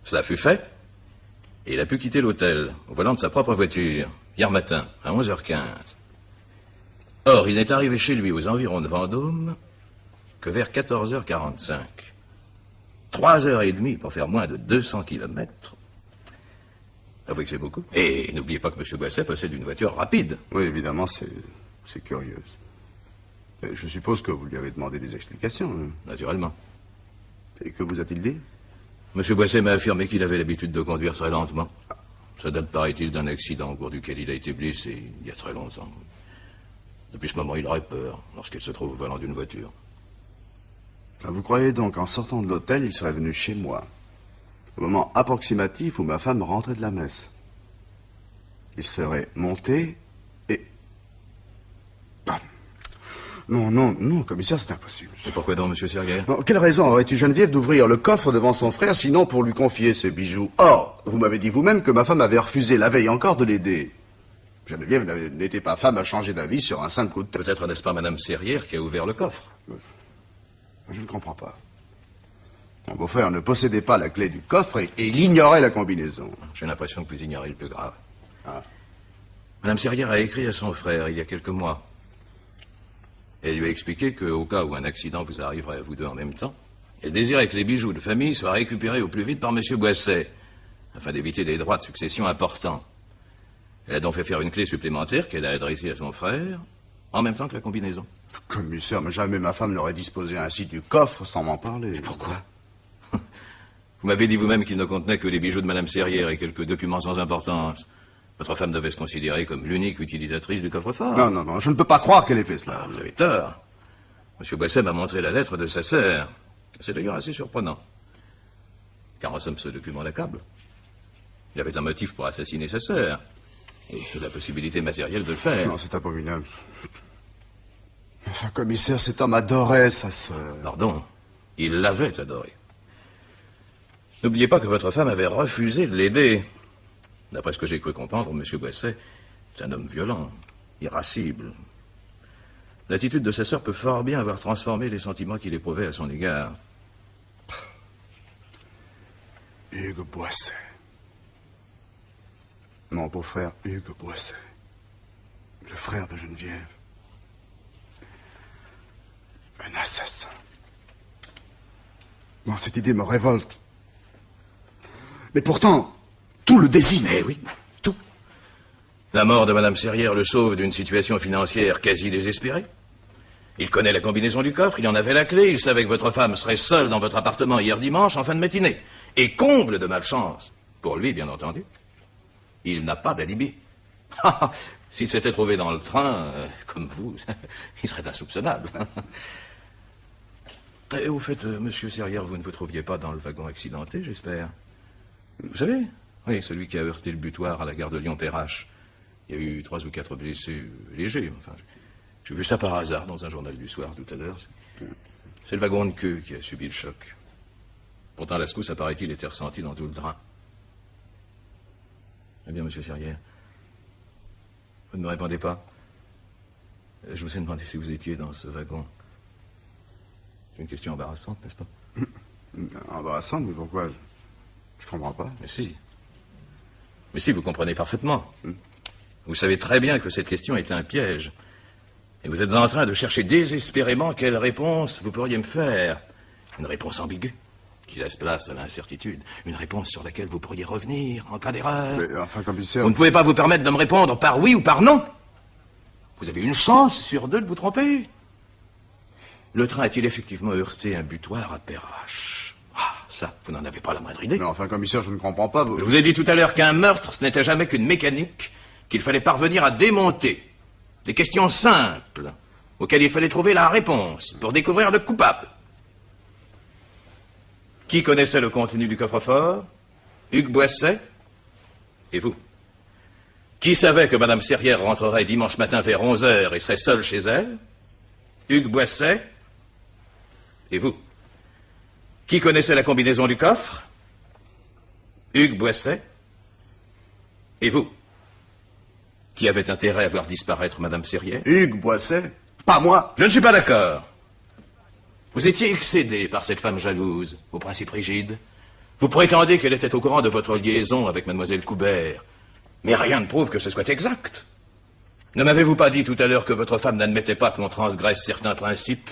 Cela fut fait, et il a pu quitter l'hôtel au volant de sa propre voiture, hier matin, à 11h15. Or, il n'est arrivé chez lui aux environs de Vendôme que vers 14h45. 3h30 pour faire moins de 200 kilomètres. Avouez que c'est beaucoup. Et n'oubliez pas que M. Boisset possède une voiture rapide. Oui, évidemment, c'est curieux. Je suppose que vous lui avez demandé des explications. Hein. Naturellement. Et que vous a-t-il dit? M. Boisset m'a affirmé qu'il avait l'habitude de conduire très lentement. Ça date, paraît-il, d'un accident au cours duquel il a été blessé il y a très longtemps. Depuis ce moment, il aurait peur lorsqu'il se trouve au volant d'une voiture. Ah, vous croyez donc qu'en sortant de l'hôtel, il serait venu chez moi, au moment approximatif où ma femme rentrait de la messe? Il serait monté et... Ah. Non, commissaire, c'est impossible. Et pourquoi donc, M. Serguer? Quelle raison aurait eu Geneviève d'ouvrir le coffre devant son frère, sinon pour lui confier ses bijoux? Or, vous m'avez dit vous-même que ma femme avait refusé la veille encore de l'aider. Geneviève n'était pas femme à changer d'avis sur un simple coup de tête. Peut-être n'est-ce pas Mme Serrière qui a ouvert le coffre? Je ne comprends pas. Mon beau-frère ne possédait pas la clé du coffre et il ignorait la combinaison. J'ai l'impression que vous ignorez le plus grave. Ah. Mme Serrière a écrit à son frère il y a quelques mois. Elle lui a expliqué qu'au cas où un accident vous arriverait à vous deux en même temps, elle désirait que les bijoux de famille soient récupérés au plus vite par M. Boisset, afin d'éviter des droits de succession importants. Elle a donc fait faire une clé supplémentaire qu'elle a adressée à son frère, en même temps que la combinaison. Commissaire, mais jamais ma femme n'aurait disposé ainsi du coffre sans m'en parler. Mais pourquoi? Vous m'avez dit vous-même qu'il ne contenait que les bijoux de Mme Serrière et quelques documents sans importance. Votre femme devait se considérer comme l'unique utilisatrice du coffre-fort. Non, je ne peux pas croire qu'elle ait fait cela. Vous avez tort. M. Boisset m'a montré la lettre de sa sœur. C'est d'ailleurs assez surprenant. Car en somme, ce document l'accable. Il avait un motif pour assassiner sa sœur. Et la possibilité matérielle de le faire. Non, c'est abominable. Enfin, commissaire, cet homme adorait sa sœur. Pardon, il l'avait adorée. N'oubliez pas que votre femme avait refusé de l'aider. D'après ce que j'ai cru comprendre, M. Boisset, c'est un homme violent, irascible. L'attitude de sa sœur peut fort bien avoir transformé les sentiments qu'il éprouvait à son égard. Hugues Boisset. Mon beau-frère Hugues Boisset. Le frère de Geneviève. Un assassin. Non, cette idée me révolte. Mais pourtant, tout le désigne. Eh oui, tout. La mort de Mme Serrière le sauve d'une situation financière quasi désespérée. Il connaît la combinaison du coffre, il en avait la clé, il savait que votre femme serait seule dans votre appartement hier dimanche en fin de matinée. Et comble de malchance, pour lui bien entendu, il n'a pas d'alibi. S'il s'était trouvé dans le train, comme vous, il serait insoupçonnable. Et au fait, monsieur Serrière, vous ne vous trouviez pas dans le wagon accidenté, j'espère? Vous savez? Oui, celui qui a heurté le butoir à la gare de Lyon-Perrache. Il y a eu 3 ou 4 blessés légers. Enfin, j'ai vu ça par hasard dans un journal du soir tout à l'heure. C'est le wagon de queue qui a subi le choc. Pourtant, la secousse, apparaît-il, était ressentie dans tout le train. Eh bien, monsieur Serrière, vous ne me répondez pas. Je vous ai demandé si vous étiez dans ce wagon. C'est une question embarrassante, n'est-ce pas? Embarrassante, mais pourquoi? Je comprends pas. Mais si. Mais si, vous comprenez parfaitement. Vous savez très bien que cette question est un piège. Et vous êtes en train de chercher désespérément quelle réponse vous pourriez me faire. Une réponse ambiguë, qui laisse place à l'incertitude. Une réponse sur laquelle vous pourriez revenir en cas d'erreur. Mais enfin, commissaire... Vous ne pouvez pas vous permettre de me répondre par oui ou par non. Vous avez une chance sur deux de vous tromper. Le train a-t-il effectivement heurté un butoir à Perrache? Ah, ça, vous n'en avez pas la moindre idée. Mais enfin, commissaire, je ne comprends pas... Je vous ai dit tout à l'heure qu'un meurtre, ce n'était jamais qu'une mécanique qu'il fallait parvenir à démonter. Des questions simples, auxquelles il fallait trouver la réponse pour découvrir le coupable. Qui connaissait le contenu du coffre-fort? Hugues Boisset et vous. Qui savait que Madame Serrière rentrerait dimanche matin vers 11h et serait seule chez elle? Hugues Boisset et vous. Qui connaissait la combinaison du coffre? Hugues Boisset et vous. Qui avait intérêt à voir disparaître Madame Serrière? Hugues Boisset? Pas moi. Je ne suis pas d'accord. Vous étiez excédé par cette femme jalouse, au principe rigide. Vous prétendez qu'elle était au courant de votre liaison avec Mademoiselle Coubert. Mais rien ne prouve que ce soit exact. Ne m'avez-vous pas dit tout à l'heure que votre femme n'admettait pas que l'on transgresse certains principes?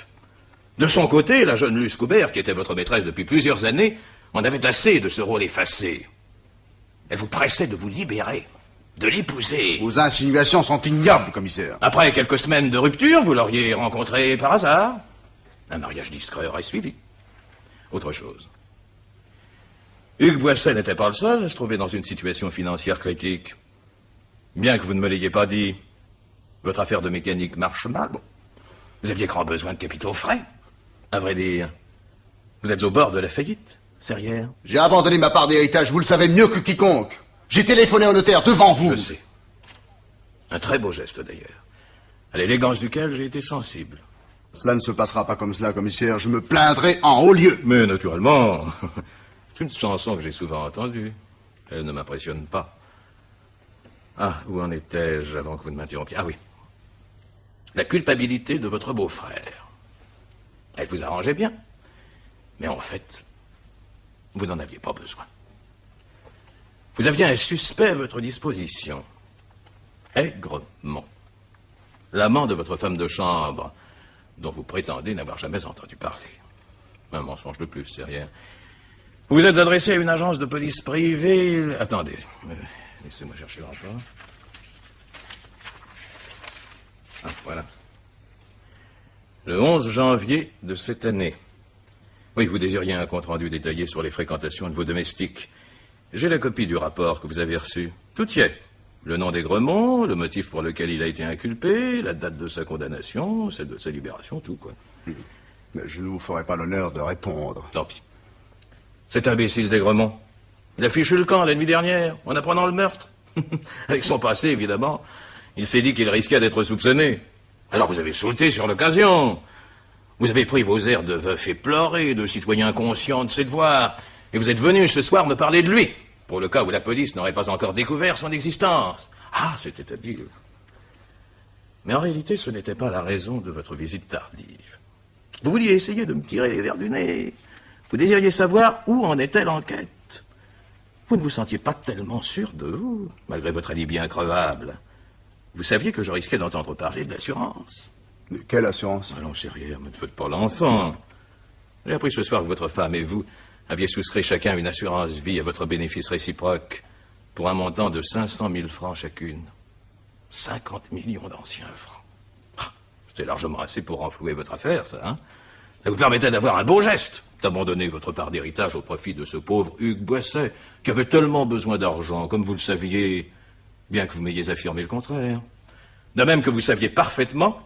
De son côté, la jeune Luce Coubert, qui était votre maîtresse depuis plusieurs années, en avait assez de ce rôle effacé. Elle vous pressait de vous libérer, de l'épouser. Vos insinuations sont ignobles, commissaire. Après quelques semaines de rupture, vous l'auriez rencontrée par hasard. Un mariage discret aurait suivi. Autre chose. Hugues Boisset n'était pas le seul à se trouver dans une situation financière critique. Bien que vous ne me l'ayez pas dit, votre affaire de mécanique marche mal. Vous aviez grand besoin de capitaux frais. À vrai dire, vous êtes au bord de la faillite, Serrière. J'ai abandonné ma part d'héritage, vous le savez mieux que quiconque. J'ai téléphoné au notaire devant vous. Je sais. Un très beau geste, d'ailleurs. À l'élégance duquel j'ai été sensible. Cela ne se passera pas comme cela, commissaire. Je me plaindrai en haut lieu. Mais naturellement, c'est une chanson que j'ai souvent entendue. Elle ne m'impressionne pas. Ah, où en étais-je avant que vous ne m'interrompiez? Ah oui. La culpabilité de votre beau-frère. Elle vous arrangeait bien. Mais en fait, vous n'en aviez pas besoin. Vous aviez un suspect à votre disposition. Aigrement. L'amant de votre femme de chambre, dont vous prétendez n'avoir jamais entendu parler. Un mensonge de plus, c'est rien. Vous vous êtes adressé à une agence de police privée... Attendez, laissez-moi chercher le rapport. Ah, voilà. Le 11 janvier de cette année. Oui, vous désiriez un compte-rendu détaillé sur les fréquentations de vos domestiques. J'ai la copie du rapport que vous avez reçu. Tout y est. Le nom d'Aigremont, le motif pour lequel il a été inculpé, la date de sa condamnation, celle de sa libération, tout, quoi. Mais je ne vous ferai pas l'honneur de répondre. Tant pis. Cet imbécile d'Aigremont, il a fichu le camp la nuit dernière, en apprenant le meurtre. Avec son passé, évidemment, il s'est dit qu'il risquait d'être soupçonné. Alors vous avez sauté sur l'occasion. Vous avez pris vos airs de veuf éploré, de citoyen conscient de ses devoirs, et vous êtes venu ce soir me parler de lui. Pour le cas où la police n'aurait pas encore découvert son existence. Ah, c'était habile. Mais en réalité, ce n'était pas la raison de votre visite tardive. Vous vouliez essayer de me tirer les vers du nez. Vous désiriez savoir où en était l'enquête. Vous ne vous sentiez pas tellement sûr de vous, malgré votre alibi increvable. Vous saviez que je risquais d'entendre parler de l'assurance. De quelle assurance? Allons, sérieux, ne faites pas l'enfant. J'ai appris ce soir que votre femme et vous aviez souscrit chacun une assurance vie à votre bénéfice réciproque pour un montant de 500 000 francs chacune. 50 millions d'anciens francs. Ah, c'était largement assez pour renflouer votre affaire, ça, hein? Ça vous permettait d'avoir un beau geste, d'abandonner votre part d'héritage au profit de ce pauvre Hugues Boisset, qui avait tellement besoin d'argent, comme vous le saviez, bien que vous m'ayez affirmé le contraire. De même que vous saviez parfaitement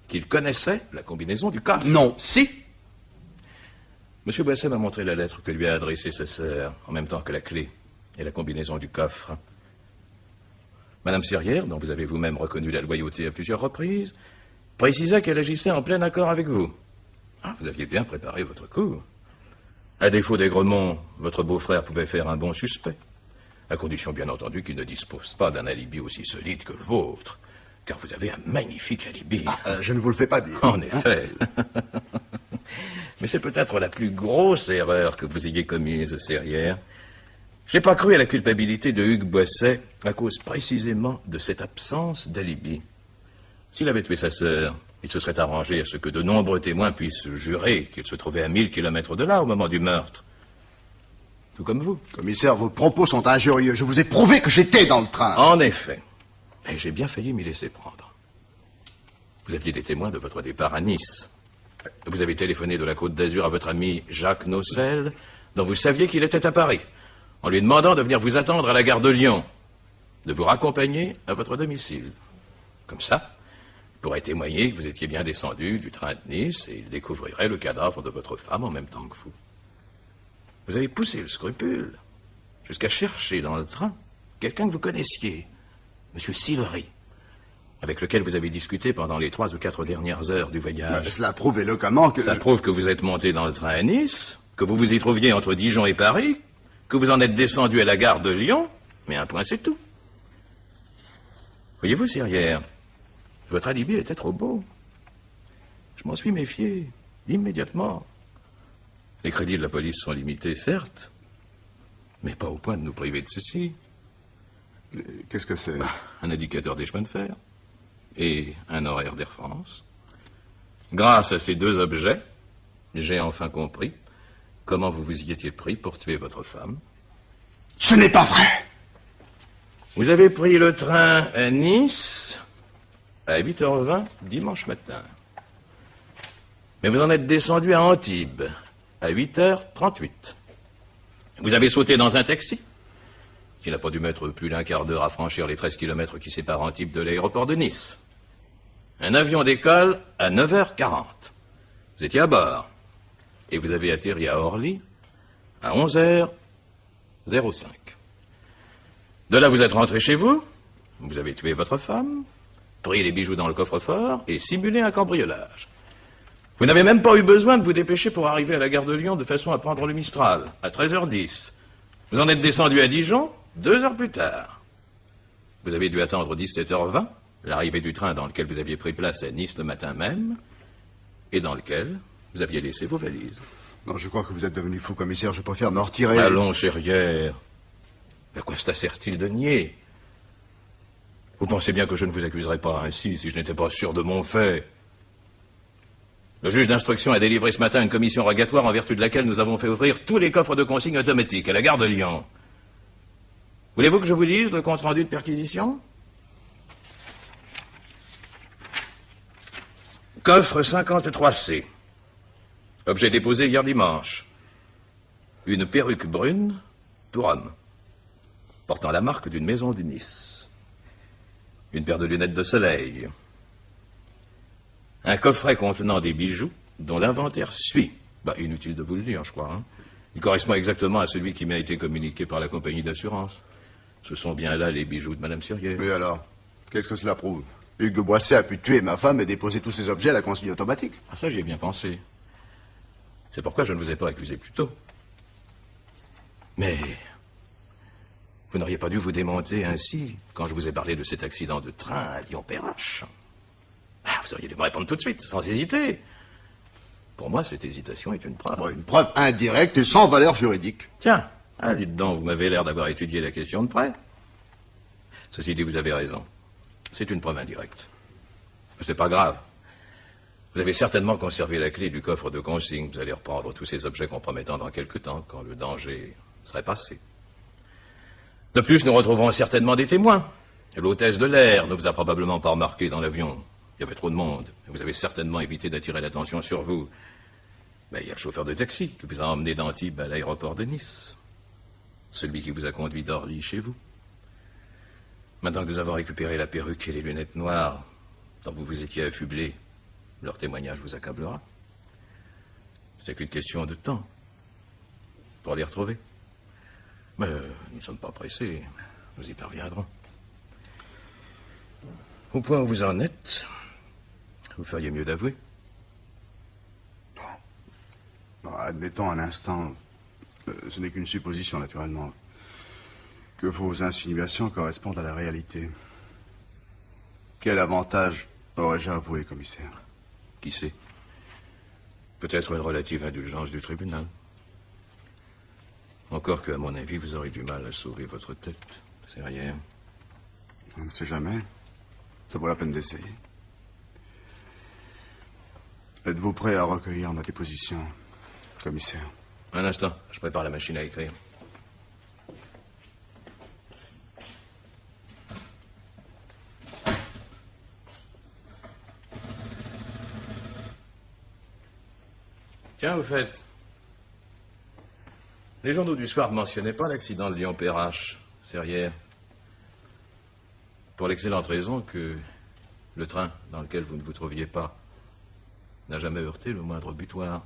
qu'il connaissait la combinaison du coffre. Non. Si. Monsieur Boisset m'a montré la lettre que lui a adressée sa sœur, en même temps que la clé et la combinaison du coffre. Madame Serrière, dont vous avez vous-même reconnu la loyauté à plusieurs reprises, précisa qu'elle agissait en plein accord avec vous. Ah, vous aviez bien préparé votre coup. À défaut d'Aigremont, votre beau-frère pouvait faire un bon suspect, à condition bien entendu qu'il ne dispose pas d'un alibi aussi solide que le vôtre, car vous avez un magnifique alibi. Je ne vous le fais pas dire. En effet. Mais c'est peut-être la plus grosse erreur que vous ayez commise, Serrière. J'ai pas cru à la culpabilité de Hugues Boisset à cause précisément de cette absence d'alibi. S'il avait tué sa sœur, il se serait arrangé à ce que de nombreux témoins puissent jurer qu'il se trouvait à 1000 kilomètres de là au moment du meurtre. Tout comme vous. Commissaire, vos propos sont injurieux. Je vous ai prouvé que j'étais dans le train. En effet. Et j'ai bien failli m'y laisser prendre. Vous aviez des témoins de votre départ à Nice. Vous avez téléphoné de la Côte d'Azur à votre ami Jacques Nocel, dont vous saviez qu'il était à Paris, en lui demandant de venir vous attendre à la gare de Lyon, de vous raccompagner à votre domicile. Comme ça, il pourrait témoigner que vous étiez bien descendu du train de Nice et il découvrirait le cadavre de votre femme en même temps que vous. Vous avez poussé le scrupule jusqu'à chercher dans le train quelqu'un que vous connaissiez, M. Sillery, avec lequel vous avez discuté pendant les 3 ou 4 dernières heures du voyage. Mais cela prouve éloquemment que... Ça prouve que vous êtes monté dans le train à Nice, que vous vous y trouviez entre Dijon et Paris, que vous en êtes descendu à la gare de Lyon, mais un point c'est tout. Voyez-vous, Serrière, votre alibi était trop beau. Je m'en suis méfié, immédiatement. Les crédits de la police sont limités, certes, mais pas au point de nous priver de ceci. Qu'est-ce que c'est? Un indicateur des chemins de fer et un horaire d'Air France. Grâce à ces 2 objets, j'ai enfin compris comment vous vous y étiez pris pour tuer votre femme. Ce n'est pas vrai! Vous avez pris le train à Nice à 8h20 dimanche matin. Mais vous en êtes descendu à Antibes à 8h38. Vous avez sauté dans un taxi qui n'a pas dû mettre plus d'1 quart d'heure à franchir les 13 kilomètres qui séparent Antibes de l'aéroport de Nice. Un avion décolle à 9h40. Vous étiez à bord. Et vous avez atterri à Orly à 11h05. De là, vous êtes rentré chez vous. Vous avez tué votre femme, pris les bijoux dans le coffre-fort et simulé un cambriolage. Vous n'avez même pas eu besoin de vous dépêcher pour arriver à la gare de Lyon de façon à prendre le Mistral à 13h10. Vous en êtes descendu à Dijon 2 heures plus tard. Vous avez dû attendre 17h20, l'arrivée du train dans lequel vous aviez pris place à Nice le matin même, et dans lequel vous aviez laissé vos valises. Non, je crois que vous êtes devenu fou, commissaire. Je préfère me retirer. Allons, Serrière. Mais quoi ça sert-il de nier? Vous pensez bien que je ne vous accuserais pas ainsi si je n'étais pas sûr de mon fait. Le juge d'instruction a délivré ce matin une commission rogatoire en vertu de laquelle nous avons fait ouvrir tous les coffres de consignes automatiques à la gare de Lyon. Voulez-vous que je vous lise le compte-rendu de perquisition? Coffre 53C. Objet déposé hier dimanche. Une perruque brune pour homme, portant la marque d'une maison de Nice. Une paire de lunettes de soleil. Un coffret contenant des bijoux dont l'inventaire suit. Inutile de vous le dire, je crois. Hein. Il correspond exactement à celui qui m'a été communiqué par la compagnie d'assurance. Ce sont bien là les bijoux de Madame Sirier. Mais alors, qu'est-ce que cela prouve? Hugues de Boisset a pu tuer ma femme et déposer tous ses objets à la consigne automatique. Ah, ça, j'y ai bien pensé. C'est pourquoi je ne vous ai pas accusé plus tôt. Mais vous n'auriez pas dû vous démonter ainsi quand je vous ai parlé de cet accident de train à Lyon-Perrache. Vous auriez dû me répondre tout de suite, sans hésiter. Pour moi, cette hésitation est une preuve. Bon, une preuve indirecte et sans valeur juridique. Tiens, dites donc, vous m'avez l'air d'avoir étudié la question de près. Ceci dit, vous avez raison. C'est une preuve indirecte. Mais c'est pas grave. Vous avez certainement conservé la clé du coffre de consigne. Vous allez reprendre tous ces objets compromettants dans quelque temps, quand le danger serait passé. De plus, nous retrouverons certainement des témoins. L'hôtesse de l'air ne vous a probablement pas remarqué dans l'avion. Il y avait trop de monde. Vous avez certainement évité d'attirer l'attention sur vous. Mais il y a le chauffeur de taxi qui vous a emmené d'Antibes à l'aéroport de Nice. Celui qui vous a conduit d'Orly chez vous. Maintenant que nous avons récupéré la perruque et les lunettes noires dont vous vous étiez affublé, leur témoignage vous accablera. C'est qu'une question de temps pour les retrouver. Mais nous ne sommes pas pressés. Nous y parviendrons. Au point où vous en êtes, vous feriez mieux d'avouer. Non, admettons un instant, ce n'est qu'une supposition, naturellement, que vos insinuations correspondent à la réalité. Quel avantage aurais-je à avouer, commissaire? Qui sait? Peut-être une relative indulgence du tribunal. Encore que, à mon avis, vous aurez du mal à sauver votre tête, Serrière. On ne sait jamais. Ça vaut la peine d'essayer. Êtes-vous prêt à recueillir ma déposition, commissaire? Un instant, je prépare la machine à écrire. Tiens, au fait, les journaux du soir ne mentionnaient pas l'accident de Lyon-Perrache, Serrière. Pour l'excellente raison que le train dans lequel vous ne vous trouviez pas n'a jamais heurté le moindre butoir.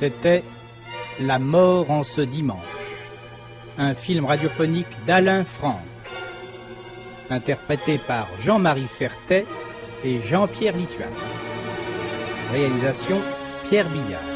C'était La mort en ce dimanche, un film radiophonique d'Alain Franck, interprété par Jean-Marie Fertet et Jean-Pierre Lituac. Réalisation Pierre Billard.